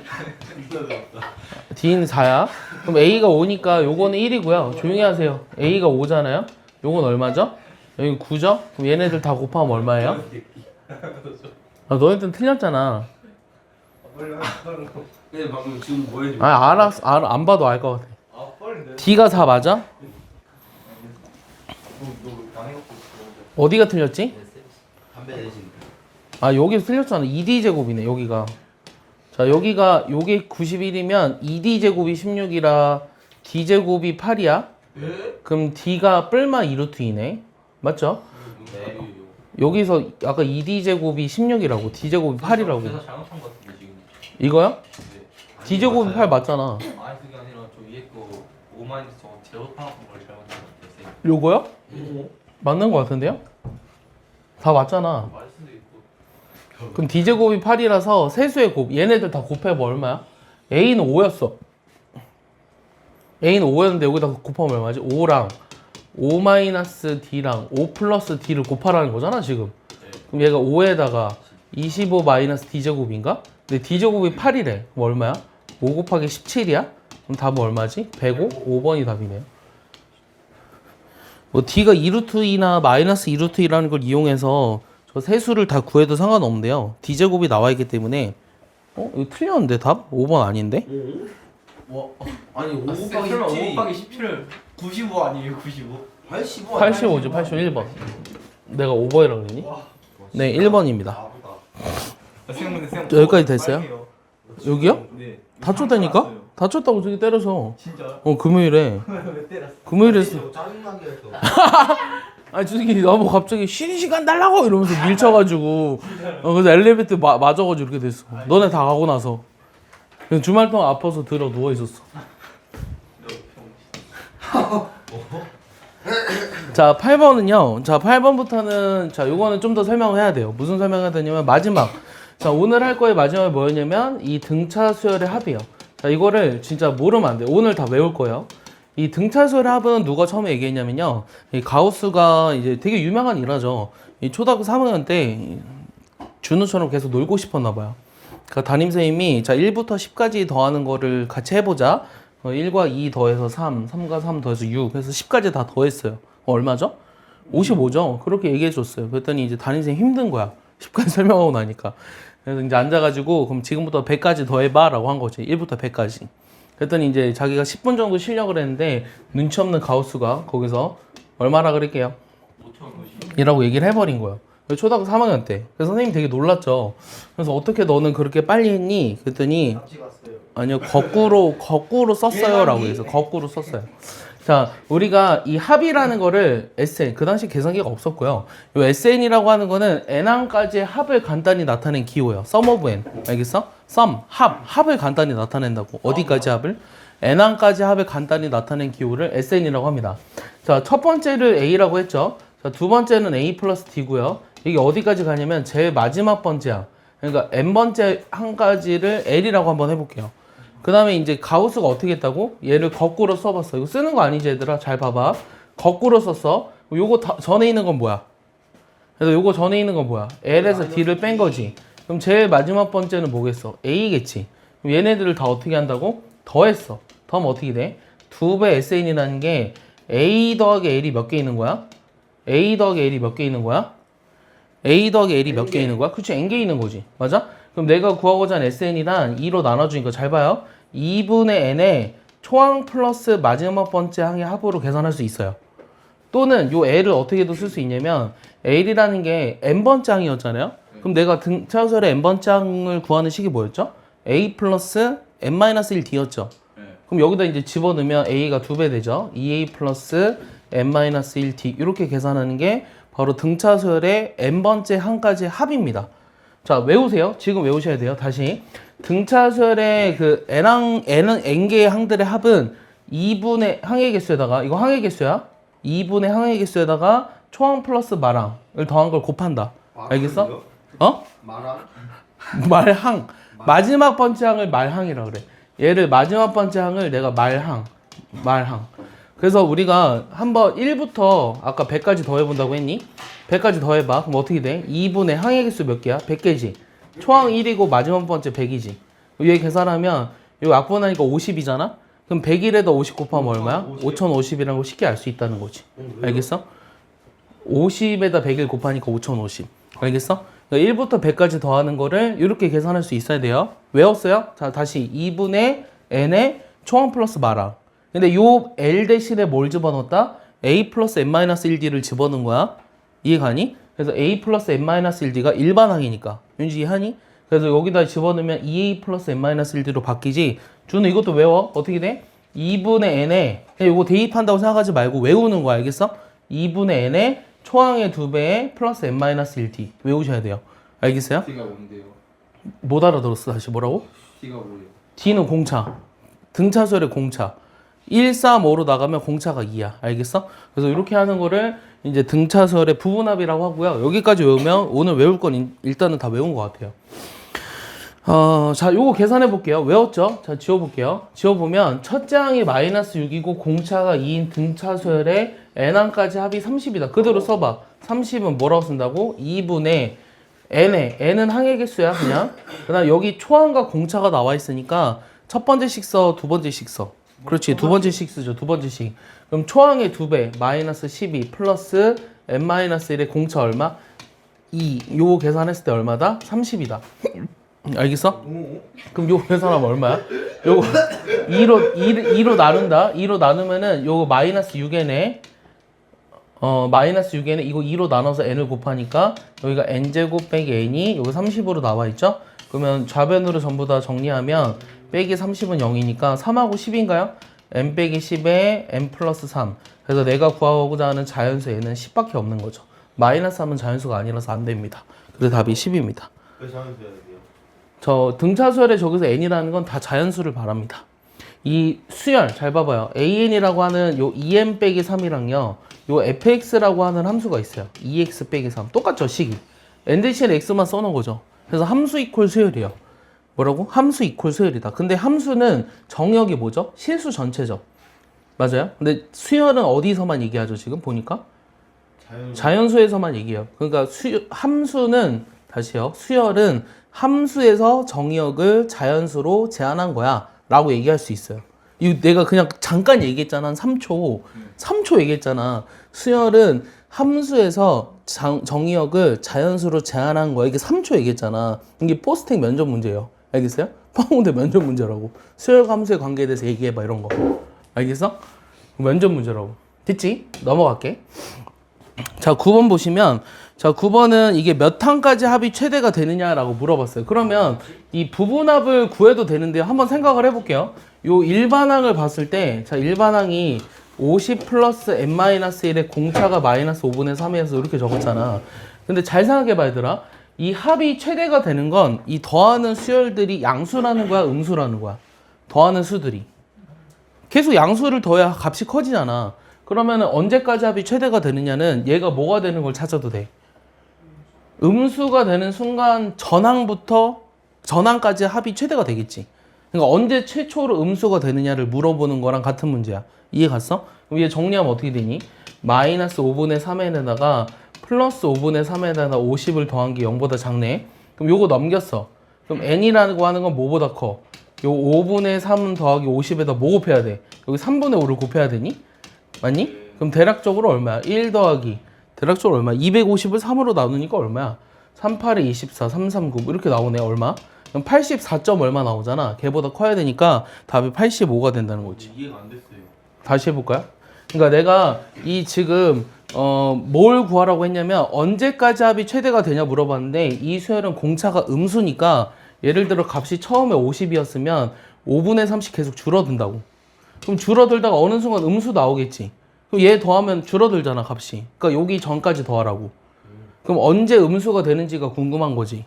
D는 4야. 그럼 A가 5니까 요거는 1이고요. 조용히 하세요. A가 5잖아요. 요건 얼마죠? 여기 9죠? 그럼 얘네들 다 곱하면 얼마예요? 아, 너희들은 틀렸잖아. 근데 방금 지금 뭐 해줘? 아, 알았어. 안 봐도 알 것 같아. 아, 뻘인데? D가 4 맞아? 너 망해갖고 어디가 틀렸지? 담배 대신. 아, 여기서 틀렸잖아. 2D 제곱이네, 여기가. 자, 여기가, 요게 91이면 2D 제곱이 16이라 D 제곱이 8이야. 네? 그럼 D가 뿔마 2루트이네. 맞죠? 네. 여기서 아까 2D 제곱이 16이라고, D 제곱이 8이라고. 그래서 잘못한 것 같은데 지금. 이거요? 네. D 제곱이 8 맞잖아. 아니 그게 아니라 저 위에 거 5마이너스 저거 제곱하는 걸 잘못한 것 같았어요. 요거요? 맞는 것 같은데요? 다 맞잖아. 말 수도 있고. 그럼 D 제곱이 8이라서 세수의 곱, 얘네들 다 곱해봐 얼마야? A는 5였어. A는 5였는데 여기다 곱하면 얼마지? 5랑 5 마이너스 D랑 5 플러스 D를 곱하라는 거잖아 지금. 그럼 얘가 5에다가 25 마이너스 D 제곱인가? 근데 D 제곱이 8이래. 그럼 얼마야? 5 곱하기 17이야? 그럼 답은 얼마지? 105? 5번이 답이네요. 뭐 D가 2루트 2나 마이너스 2루트 2라는 걸 이용해서 저 세수를 다 구해도 상관없는데요. D제곱이 나와 있기 때문에 이거 틀렸는데 답? 5번 아닌데? 아니 5 곱하기 설마 5 17이 곱하기 17을 95 아니에요? 95? 85 85죠. 85 1번. 내가 5번이라고 그랬니? 와. 네, 1번입니다. 나보다. 생 여기까지 됐어요? 여기요? 네. 다 쳤다니까? 다 쳤다고 저기 때려서. 진짜? 금요일에. 왜 때렸어? 금요일에 짜증나게 했어. 아니 저기 나보고 갑자기 쉬는 시간 달라고 이러면서 밀쳐가지고 그래서 엘리베이터 맞아가지고 이렇게 됐어. 너네 다 가고 나서 그냥 주말 동안 아파서 들어 누워 있었어. 자 8번은요. 자 8번부터는 자 요거는 좀 더 설명을 해야 돼요. 무슨 설명을 해야 되냐면 마지막. 자 오늘 할 거의 마지막이 뭐였냐면 이 등차 수열의 합이에요. 자 이거를 진짜 모르면 안 돼요. 오늘 다 외울 거예요. 이 등차 수열의 합은 누가 처음에 얘기했냐면요. 이 가우스가 이제 되게 유명한 일화죠. 이 초등학교 3학년 때 준우처럼 계속 놀고 싶었나 봐요. 그 담임선생님이 자 1부터 10까지 더하는 거를 같이 해보자. 1과 2 더해서 3, 3과 3 더해서 6 해서 10까지 다 더했어요. 얼마죠? 55죠. 그렇게 얘기해 줬어요. 그랬더니 이제 담임선생님 힘든 거야. 10까지 설명하고 나니까. 그래서 이제 앉아가지고 그럼 지금부터 100까지 더해봐 라고 한 거지. 1부터 100까지. 그랬더니 이제 자기가 10분 정도 쉬려고 했는데 눈치 없는 가우스가 거기서 얼마라 그럴게요? 5,050. 이라고 얘기를 해버린 거예요. 초등학교 3학년 때. 그래서 선생님 되게 놀랐죠. 그래서 어떻게 너는 그렇게 빨리 했니? 그랬더니 아니요 거꾸로 썼어요라고 해서 거꾸로 썼어요. 자 우리가 이 합이라는 거를 SN 그 당시 계산기가 없었고요. 이 SN이라고 하는 거는 n항까지의 합을 간단히 나타낸 기호예요. sum of n 알겠어? sum 합을 간단히 나타낸다고. 어디까지 합을? n항까지 합을 간단히 나타낸 기호를 SN이라고 합니다. 자 첫 번째를 A라고 했죠. 자 두 번째는 A 플러스 D고요. 이게 어디까지 가냐면 제일 마지막 번째야. 그러니까 n번째 한 가지를 L이라고 한번 해볼게요. 그 다음에 이제 가우스가 어떻게 했다고? 얘를 거꾸로 써봤어. 이거 쓰는 거 아니지 얘들아? 잘 봐봐. 거꾸로 썼어. 요거 전에 있는 건 뭐야? 그래서 요거 전에 있는 건 뭐야? L에서 D를 뺀 거지. 그럼 제일 마지막 번째는 뭐겠어? A겠지. 그럼 얘네들을 다 어떻게 한다고? 더했어. 더하면 어떻게 돼? 2배 SN이라는 게 A 더하기 L이 몇 개 있는 거야? A 더하기 L이 몇 개 있는 거야? A 더하기 L이 몇 개 있는 거야? 그치, N개 있는 거지. 맞아? 그럼 내가 구하고자 하는 SN이란 2로 나눠주니까 잘 봐요. 2분의 N의 초항 플러스 마지막 번째 항의 합으로 계산할 수 있어요. 또는 요 L을 어떻게도 쓸 수 있냐면 L이라는 게 N번째 항이었잖아요. 그럼 내가 등차수열의 N번째 항을 구하는 식이 뭐였죠? A 플러스 N-1D였죠. 그럼 여기다 이제 집어넣으면 A가 2배 되죠. 2A 플러스 N-1D 이렇게 계산하는 게 바로 등차수열의 N번째 항까지의 합입니다. 자, 외우세요. 지금 외우셔야 돼요. 다시. 등차수열의 그 N개의 항들의 합은 2분의 항의 개수에다가, 이거 항의 개수야. 2분의 항의 개수에다가 초항 플러스 말항을 더한 걸 곱한다. 알겠어? 말항? 말항. 마지막 번째 항을 말항이라 그래. 얘를 마지막 번째 항을 내가 말항. 그래서 우리가 한번 1부터 아까 100까지 더해본다고 했니? 100까지 더해봐. 그럼 어떻게 돼? 2분의 항의 개수 몇 개야? 100개지. 초항 1이고 마지막 번째 100이지. 얘 계산하면 이거 약분하니까 50이잖아? 그럼 100일에다 50 곱하면 얼마야? 5050이라는 걸 쉽게 알 수 있다는 거지. 알겠어? 50에다 100일 곱하니까 5050. 알겠어? 그러니까 1부터 100까지 더하는 거를 이렇게 계산할 수 있어야 돼요. 외웠어요? 자, 다시 2분의 n의 초항 플러스 말항. 근데 요 L 대신에 뭘 집어넣었다? A 플러스 N-1D를 집어넣은 거야. 이해가니? 그래서 A 플러스 N-1D가 일반항이니까. 윤지 이해하니? 그래서 여기다 집어넣으면 2A 플러스 N-1D로 바뀌지. 준우 이것도 외워. 어떻게 돼? 2분의 N에 이거 대입한다고 생각하지 말고 외우는 거야. 알겠어? 2분의 N에 초항의 2배에 플러스 N-1D 외우셔야 돼요. 알겠어요? D가 뭔데요? 못 알아들었어. 다시 뭐라고? D가 뭐예요? D는 공차. 등차수열의 공차. 1, 3, 5로 나가면 공차가 2야. 알겠어? 그래서 이렇게 하는 거를 이제 등차수열의 부분합이라고 하고요. 여기까지 외우면 오늘 외울 건 일단은 다 외운 것 같아요. 자, 요거 계산해 볼게요. 외웠죠? 자, 지워볼게요. 지워보면 첫째 항이 마이너스 6이고 공차가 2인 등차수열의 n항까지 합이 30이다. 그대로 써봐. 30은 뭐라고 쓴다고? 2분의 n은 항의 개수야, 그냥. 그 다음 여기 초항과 공차가 나와 있으니까 첫 번째씩 써, 두 번째씩 써. 그렇지. 두 번째 식스죠. 두 번째 식. 그럼 초항의 2배 마이너스 12 플러스 n-1의 공차 얼마? 2. 요거 계산했을 때 얼마다? 30이다. 알겠어? 그럼 요거 계산하면 얼마야? 요거 2로 나눈다. 2로 나누면은 요거 마이너스 6n에 마이너스 6n에 이거 2로 나눠서 n을 곱하니까 여기가 n제곱 빼기 n이 요거 30으로 나와 있죠? 그러면 좌변으로 전부 다 정리하면 빼기 30은 0이니까 3하고 10인가요? n 빼기 10에 n 플러스 3. 그래서 내가 구하고자 하는 자연수 n은 10밖에 없는 거죠. 마이너스 3은 자연수가 아니라서 안 됩니다. 그래서 답이 10입니다. 왜 자연수해야 돼요? 저 등차수열에 저기서 n이라는 건 다 자연수를 바랍니다. 이 수열 잘 봐봐요. an이라고 하는 요 2n 빼기 3이랑요 요 fx라고 하는 함수가 있어요. 2x 빼기 3 똑같죠 식이. n 대신 x만 써놓은 거죠. 그래서 함수 이퀄 수열이에요. 뭐라고? 함수 이퀄 수열이다. 근데 함수는 정역이 뭐죠? 실수 전체죠. 맞아요? 근데 수열은 어디서만 얘기하죠 지금 보니까? 자연수에서만 얘기해요. 그러니까 함수는 다시요. 수열은 함수에서 정의역을 자연수로 제한한 거야 라고 얘기할 수 있어요. 이거 내가 그냥 잠깐 얘기했잖아. 한 3초 얘기했잖아. 수열은 함수에서 정의역을 자연수로 제한한 거야. 이게 3초 얘기했잖아. 이게 포스텍 면접 문제예요. 알겠어요? 파운드 면접 문제라고. 수열과 함수의 관계에 대해서 얘기해봐 이런 거. 알겠어? 면접 문제라고. 됐지? 넘어갈게. 자, 9번 보시면, 자, 9번은 이게 몇 항까지 합이 최대가 되느냐라고 물어봤어요. 그러면 이 부분합을 구해도 되는데요. 한번 생각을 해볼게요. 요 일반항을 봤을 때, 자, 일반항이 50 플러스 n-1의 공차가 마이너스 5분의 3이어서 이렇게 적었잖아. 근데 잘 생각해봐, 얘들아. 이 합이 최대가 되는 건 이 더하는 수열들이 양수라는 거야, 음수라는 거야? 더하는 수들이. 계속 양수를 더해야 값이 커지잖아. 그러면 언제까지 합이 최대가 되느냐는 얘가 뭐가 되는 걸 찾아도 돼. 음수가 되는 순간 전항까지 합이 최대가 되겠지. 그러니까 언제 최초로 음수가 되느냐를 물어보는 거랑 같은 문제야. 이해 갔어? 그럼 얘 정리하면 어떻게 되니? 마이너스 5분의 3n에다가 플러스 5분의 3에다가 50을 더한 게 0보다 작네. 그럼 요거 넘겼어. 그럼 n이라고 하는 건 뭐보다 커? 요 5분의 3 더하기 50에다 뭐 곱해야 돼? 여기 3분의 5를 곱해야 되니? 맞니? 그럼 대략적으로 얼마야? 1 더하기 대략적으로 얼마야? 250을 3으로 나누니까 얼마야? 3, 8에 24, 3, 3, 9 이렇게 나오네. 얼마? 그럼 84점 얼마 나오잖아. 걔보다 커야 되니까 답이 85가 된다는 거지. 이해가 안 됐어요. 다시 해볼까요? 그러니까 내가 이 지금 뭘 구하라고 했냐면 언제까지 합이 최대가 되냐 물어봤는데 이 수열은 공차가 음수니까 예를 들어 값이 처음에 50이었으면 5분의 3씩 계속 줄어든다고. 그럼 줄어들다가 어느 순간 음수 나오겠지. 그럼 얘 더하면 줄어들잖아 값이. 그러니까 여기 전까지 더하라고. 그럼 언제 음수가 되는지가 궁금한 거지.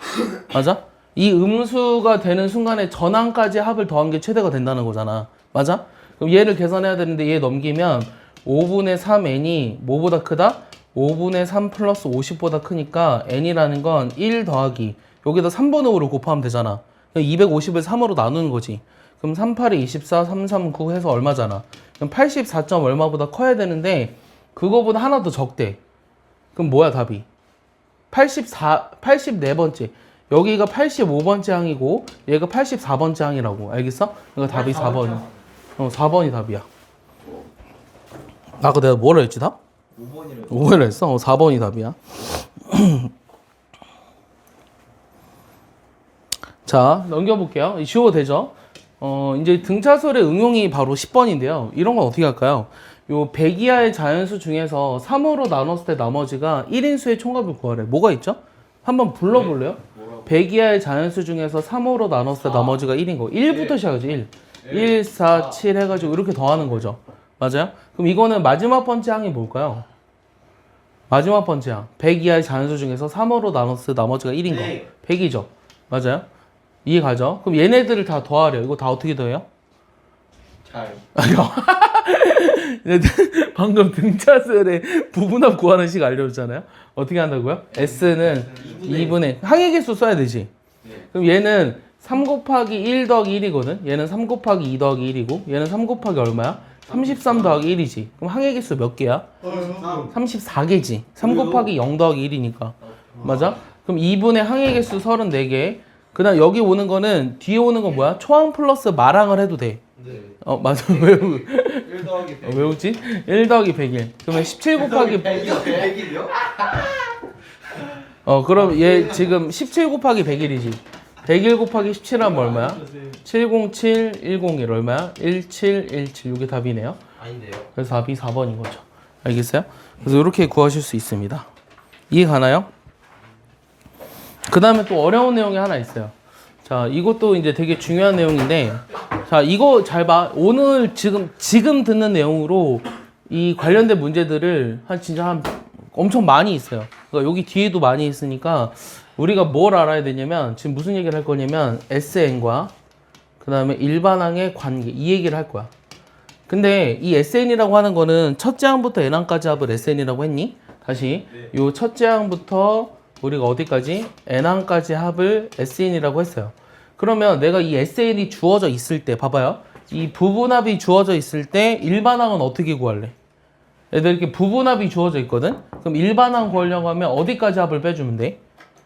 맞아? 이 음수가 되는 순간에 전항까지 합을 더한 게 최대가 된다는 거잖아. 맞아? 그럼 얘를 계산해야 되는데 얘 넘기면 5분의 3n이 뭐보다 크다? 5분의 3 플러스 50보다 크니까 n이라는 건 1 더하기 여기다 3분의 5를 곱하면 되잖아. 250을 3으로 나누는 거지. 그럼 3, 8에 24, 3, 3, 9 해서 얼마잖아. 그럼 84점 얼마보다 커야 되는데 그거보다 하나 더 적대. 그럼 뭐야 답이? 84번째. 여기가 85번째 항이고 얘가 84번째 항이라고. 알겠어? 그러니까 답이 4번이야. 4번이 답이야. 아까 내가 뭐라 했지 답? 5번이라 했어? 4번이 답이야. 자, 넘겨볼게요. 쉬워 되죠? 이제 등차설의 응용이 바로 10번인데요. 이런 건 어떻게 할까요? 요 100 이하의 자연수 중에서 3으로 나눴을 때 나머지가 1인수의 총합을 구하래. 뭐가 있죠? 한번 불러볼래요? 100 이하의 자연수 중에서 3으로 나눴을 때 나머지가 1인 거. 1부터 시작하죠, 1. 1, 4, 7 해가지고 이렇게 더하는 거죠. 맞아요? 그럼 이거는 마지막 번째 항이 뭘까요? 마지막 번째 항. 100 이하의 자연수 중에서 3으로 나눴을 때 나머지가 1인 거. 100이죠. 맞아요? 이해 가죠? 그럼 얘네들을 다 더하래요. 이거 다 어떻게 더해요? 잘. 방금 등차설의 부분합 구하는 식 알려줬잖아요. 어떻게 한다고요? S는 2분의 항의 개수 써야 되지. 그럼 얘는 3 곱하기 1 더하기 1이거든. 얘는 3 곱하기 2 더하기 1이고 얘는 3 곱하기 얼마야? 33 더하기 1이지. 그럼 항의 개수 몇 개야? 34개지. 3 곱하기 0 더하기 1이니까. 맞아? 그럼 2분의 항의 개수 34개. 그 다음 여기 오는 거는 뒤에 오는 건 뭐야? 초항 플러스 말항을 해도 돼. 네. 맞아. 외우 1 더하기 100. 외우지? 1 더하기 100일. 그러면 17 곱하기 100일이요? 그럼 얘 지금 17 곱하기 100일이지. 100일 곱하기 17하면 얼마야? 707, 101 얼마야? 1717. 이게 답이네요. 아닌데요. 그래서 답이 4번인 거죠. 알겠어요? 그래서 이렇게 구하실 수 있습니다. 이해 가나요? 그 다음에 또 어려운 내용이 하나 있어요. 자, 이것도 이제 되게 중요한 내용인데, 자, 이거 잘 봐. 오늘 지금 듣는 내용으로 이 관련된 문제들을 진짜 한 엄청 많이 있어요. 그러니까 여기 뒤에도 많이 있으니까 우리가 뭘 알아야 되냐면, 지금 무슨 얘기를 할 거냐면, SN과 그 다음에 일반항의 관계, 이 얘기를 할 거야. 근데 이 SN이라고 하는 거는 첫째 항부터 n항까지 합을 SN이라고 했니? 다시 요 첫째 항부터 우리가 어디까지? n항까지 합을 SN이라고 했어요. 그러면 내가 이 SN이 주어져 있을 때 봐봐요. 이 부분합이 주어져 있을 때 일반항은 어떻게 구할래? 얘들 이렇게 부분합이 주어져 있거든? 그럼 일반항 구하려고 하면 어디까지 합을 빼주면 돼?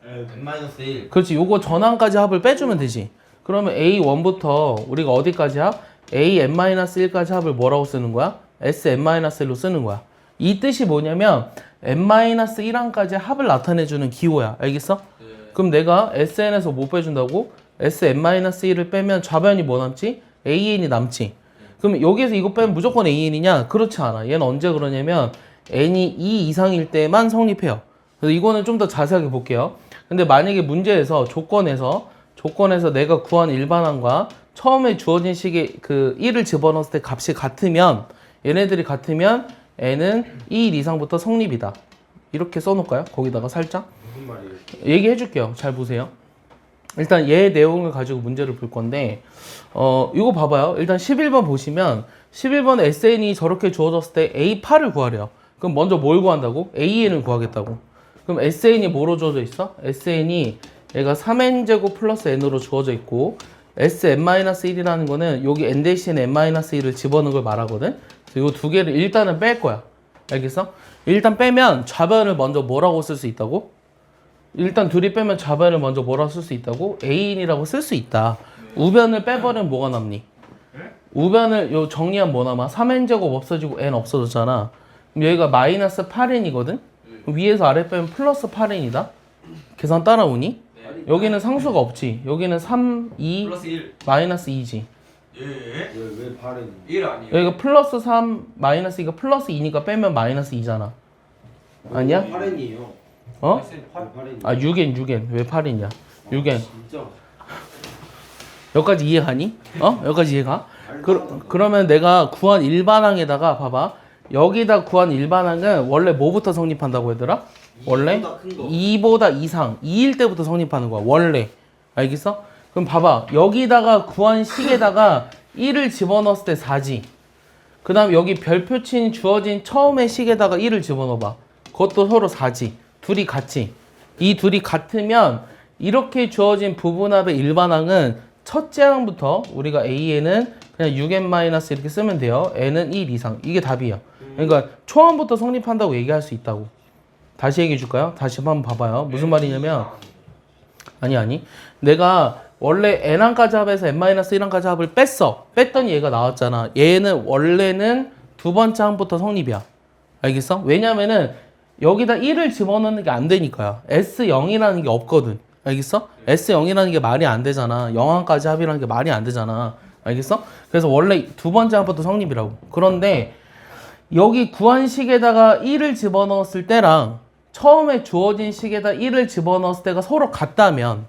n-1. 그렇지. 요거 전항까지 합을 빼주면 되지. 그러면 A1부터 우리가 어디까지 합? AN-1까지 합을 뭐라고 쓰는 거야? SN-1로 쓰는 거야. 이 뜻이 뭐냐면 N-1항까지 합을 나타내주는 기호야. 알겠어? 네. 그럼 내가 SN에서 뭐 빼준다고? SN-1을 빼면 좌변이 뭐 남지? AN이 남지. 그럼 여기에서 이거 빼면 무조건 AN이냐? 그렇지 않아. 얘는 언제 그러냐면 N이 2 이상일 때만 성립해요. 그래서 이거는 좀 더 자세하게 볼게요. 근데 만약에 문제에서 조건에서 내가 구한 일반항과 처음에 주어진 식의 그 1을 집어넣었을 때 값이 같으면 얘네들이 같으면 n은 2일 이상부터 성립이다. 이렇게 써놓을까요? 거기다가 살짝 무슨 말이에요? 얘기해 줄게요. 잘 보세요. 일단 얘 내용을 가지고 문제를 볼 건데 이거 봐봐요. 일단 11번 보시면 11번 SN이 저렇게 주어졌을 때 A8을 구하래요. 그럼 먼저 뭘 구한다고? AN을 구하겠다고. 그럼 SN이 뭐로 주어져 있어? SN이 얘가 3n제곱 플러스 n으로 주어져 있고 Sn-1이라는 거는 여기 n 대신 n-1을 집어넣은 걸 말하거든. 그래서 이 두 개를 일단은 뺄 거야. 알겠어? 일단 빼면 좌변을 먼저 뭐라고 쓸 수 있다고? 일단 둘이 빼면 좌변을 먼저 뭐라고 쓸 수 있다고? A인이라고 쓸 수 있다. 우변을 빼버리면 뭐가 남니? 우변을 요 정리하면 뭐 남아? 3n제곱 없어지고 n 없어졌잖아. 그럼 여기가 마이너스 8n이거든? 위에서 아래 빼면 플러스 8n이다. 계산 따라오니? 여기는 상수가 없지. 여기는 3, 2, 플러스 1. 마이너스 2지. 예? 왜 발은? 1 아니에요? 여기가 플러스 3, 마이너스 2가 플러스 2니까 빼면 마이너스 2잖아. 아니야? 8n이에요. 어? 8n. 아 6n. 왜 8이냐? 6n. 진짜. 여기까지 이해가니? 여기까지 이해가? 그러면 내가 구한 일반항에다가 봐봐. 여기다 구한 일반항은 원래 뭐부터 성립한다고 얘들아? 원래 2보다 이상 2일 때부터 성립하는 거야. 원래. 알겠어? 그럼 봐봐. 여기다가 구한 식에다가 1을 집어넣었을 때 4지. 그 다음 여기 별표친 주어진 처음의 식에다가 1을 집어넣어봐. 그것도 서로 4지. 둘이 같지. 이 둘이 같으면 이렇게 주어진 부분합의 일반항은 첫째 항부터 우리가 A에는 그냥 6n- 이렇게 쓰면 돼요. n은 1 이상. 이게 답이야. 그러니까 초항부터 성립한다고 얘기할 수 있다고. 다시 얘기해 줄까요? 다시 한번 봐봐요. 무슨 말이냐면 아니 내가 원래 n항까지 합에서 n-1항까지 합을 뺐어. 뺐더니 얘가 나왔잖아. 얘는 원래는 두 번째 항부터 성립이야. 알겠어? 왜냐면은 여기다 1을 집어넣는 게 안 되니까요. S0이라는 게 없거든. 알겠어? S0이라는 게 말이 안 되잖아. 0항까지 합이라는 게 말이 안 되잖아. 알겠어? 그래서 원래 두 번째 항부터 성립이라고. 그런데 여기 구한 식에다가 1을 집어넣었을 때랑 처음에 주어진 식에다 1을 집어넣었을 때가 서로 같다면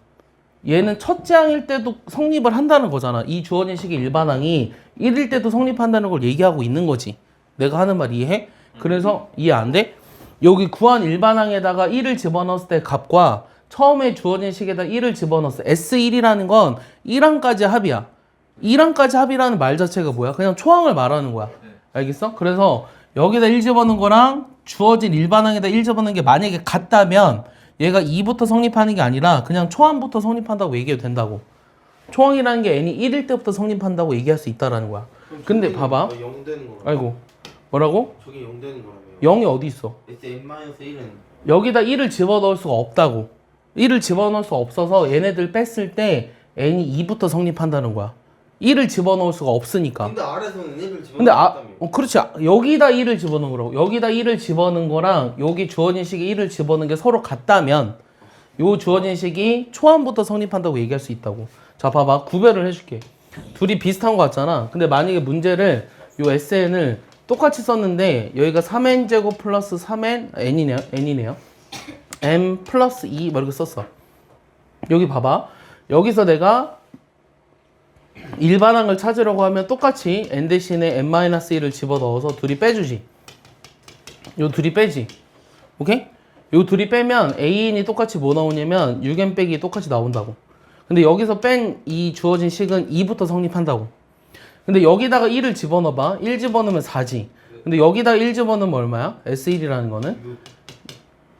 얘는 첫째 항일 때도 성립을 한다는 거잖아. 이 주어진 식의 일반항이 1일 때도 성립한다는 걸 얘기하고 있는 거지. 내가 하는 말 이해해? 그래서 이해 안 돼? 여기 구한 일반항에다가 1을 집어넣었을 때 값과 처음에 주어진 식에다 1을 집어넣었어. S1이라는 건 1항까지 합이야. 1항까지 합이라는 말 자체가 뭐야? 그냥 초항을 말하는 거야. 알겠어? 그래서 여기다 1 집어넣은 거랑 주어진 일반항에다 1 집어넣은 게 만약에 같다면 얘가 2부터 성립하는 게 아니라 그냥 초항부터 성립한다고 얘기해도 된다고. 초항이라는 게 n이 1일 때부터 성립한다고 얘기할 수 있다라는 거야. 근데 봐봐. 0 되는 거. 아이고. 뭐라고? 저게 0 되는 거라며요. 0이 어디 있어? Sn-1은 여기다 1을 집어넣을 수가 없다고. 1을 집어넣을 수 없어서 얘네들 뺐을 때 n이 2부터 성립한다는 거야. 1을 집어넣을 수가 없으니까. 근데 아래서는 1을 근데 집어넣었다며. 그렇지. 여기다 1을 집어넣은 거라고. 여기다 1을 집어넣은 거랑 여기 주어진 식에 1을 집어넣은 게 서로 같다면 요 주어진 식이 초안부터 성립한다고 얘기할 수 있다고. 자, 봐봐. 구별을 해줄게. 둘이 비슷한 거 같잖아. 근데 만약에 문제를 요 SN을 똑같이 썼는데 여기가 3n제곱 플러스 3n n이네요. m 플러스 2 뭐 이렇게 썼어. 여기 봐봐. 여기서 내가 일반항을 찾으려고 하면 똑같이 n 대신에 n-1을 집어넣어서 둘이 빼주지. 요 둘이 빼지. 오케이? 요 둘이 빼면 a인이 똑같이 뭐 나오냐면 6n 빼기 똑같이 나온다고. 근데 여기서 뺀 이 주어진 식은 2부터 성립한다고. 근데 여기다가 1을 집어넣어봐. 1 집어넣으면 4지. 근데 여기다가 1 집어넣으면 얼마야? S1이라는 거는?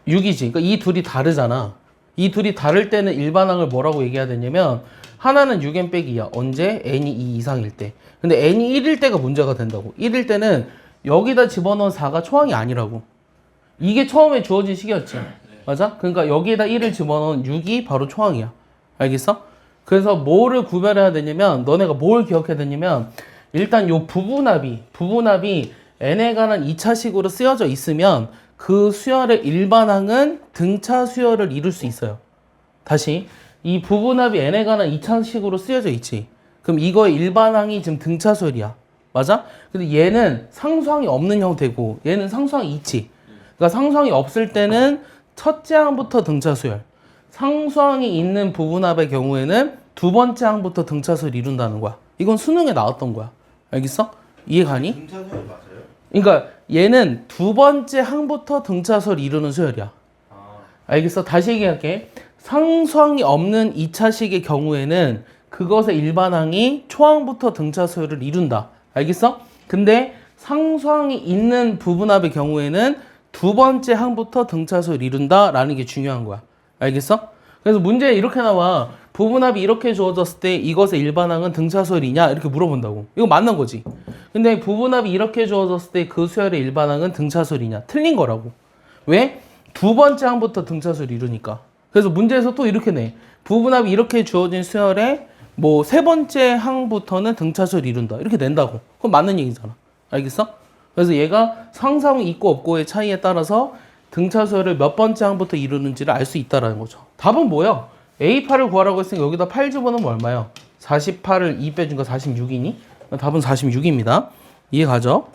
6이지. 그러니까 이 둘이 다르잖아. 이 둘이 다를 때는 일반항을 뭐라고 얘기해야 되냐면 하나는 6n 빼기야. 언제? n이 2 이상일 때. 근데 n이 1일 때가 문제가 된다고. 1일 때는 여기다 집어넣은 4가 초항이 아니라고. 이게 처음에 주어진 식이었지. 맞아? 그러니까 여기에다 1을 집어넣은 6이 바로 초항이야. 알겠어? 그래서 뭐를 구별해야 되냐면 너네가 뭘 기억해야 되냐면 일단 요 부분합이 n에 관한 2차식으로 쓰여져 있으면 그 수열의 일반항은 등차 수열을 이룰 수 있어요. 다시 이 부분합이 n에 관한 2차식으로 쓰여져 있지. 그럼 이거의 일반항이 지금 등차 수열이야. 맞아? 근데 얘는 상수항이 없는 형태고 얘는 상수항이 있지. 그러니까 상수항이 없을 때는 첫째 항부터 등차 수열. 상수항이 있는 부분합의 경우에는 두 번째 항부터 등차 수열을 이룬다는 거야. 이건 수능에 나왔던 거야. 알겠어? 이해 가니? 등차수열 맞아요? 그러니까 얘는 두 번째 항부터 등차 수열을 이루는 수열이야. 알겠어? 다시 얘기할게. 상수항이 없는 2차식의 경우에는 그것의 일반항이 초항부터 등차 수열을 이룬다. 알겠어? 근데 상수항이 있는 부분합의 경우에는 두 번째 항부터 등차 수열을 이룬다 라는 게 중요한 거야. 알겠어? 그래서 문제에 이렇게 나와. 부분합이 이렇게 주어졌을 때 이것의 일반항은 등차 수열이냐? 이렇게 물어본다고. 이거 맞는 거지. 근데 부분합이 이렇게 주어졌을 때 그 수열의 일반항은 등차 수열이냐? 틀린 거라고. 왜? 두 번째 항부터 등차 수열을 이루니까. 그래서 문제에서 또 이렇게 내. 부분합이 이렇게 주어진 수열의 뭐 세 번째 항부터는 등차 수열을 이룬다. 이렇게 낸다고. 그건 맞는 얘기잖아. 알겠어? 그래서 얘가 상수항이 있고 없고의 차이에 따라서 등차 수열을 몇 번째 항부터 이루는지를 알 수 있다라는 거죠. 답은 뭐야? A8을 구하라고 했으니까 여기다 8 집어넣으면 얼마야? 48을 2 빼준 거 46이니? 답은 46입니다. 이해 가죠?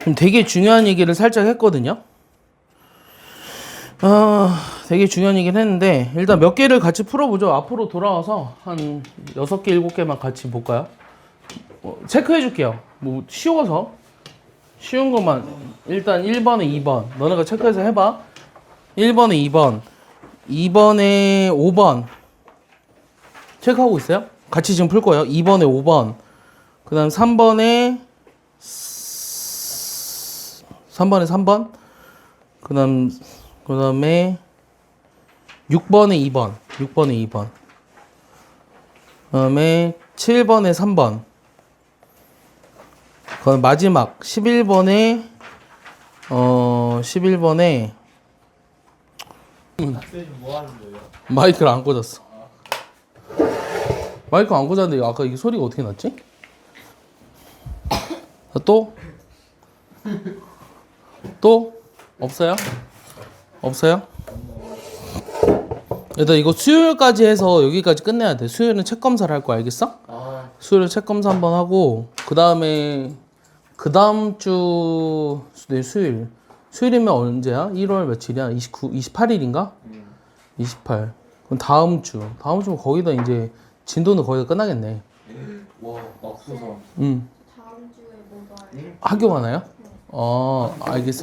좀 되게 중요한 얘기를 살짝 했거든요. 되게 중요한 얘기를 했는데 일단 몇 개를 같이 풀어보죠. 앞으로 돌아와서 한 6개, 7개만 같이 볼까요? 체크해 줄게요. 뭐 쉬워서 쉬운 것만 일단 1번에 2번 너네가 체크해서 해봐. 1번에 2번 2번에 5번 체크하고 있어요? 같이 지금 풀 거예요. 2번에 5번 그 다음 3번에 3번 그 다음에 6번에 2번 그 다음에 7번에 3번 그다음 마지막 11번에 뭐 하는 거예요? 마이크를 안 꽂았어. 마이크 안 꽂았는데 아까 이게 소리가 어떻게 났지? 또 없어요? 일단 이거 수요일까지 해서 여기까지 끝내야 돼. 수요일은 책 검사를 할 거야. 알겠어? 수요일 책 검사 한번 하고 그 다음에 그 다음 주 수요일이면 언제야? 1월 며칠이야? 28일인가? 28. 그럼 다음 주면 거기다 이제 진도는 거기다 끝나겠네. 와, 막수서. 다음 주에 뭐가 학교 가나요? 알겠어요.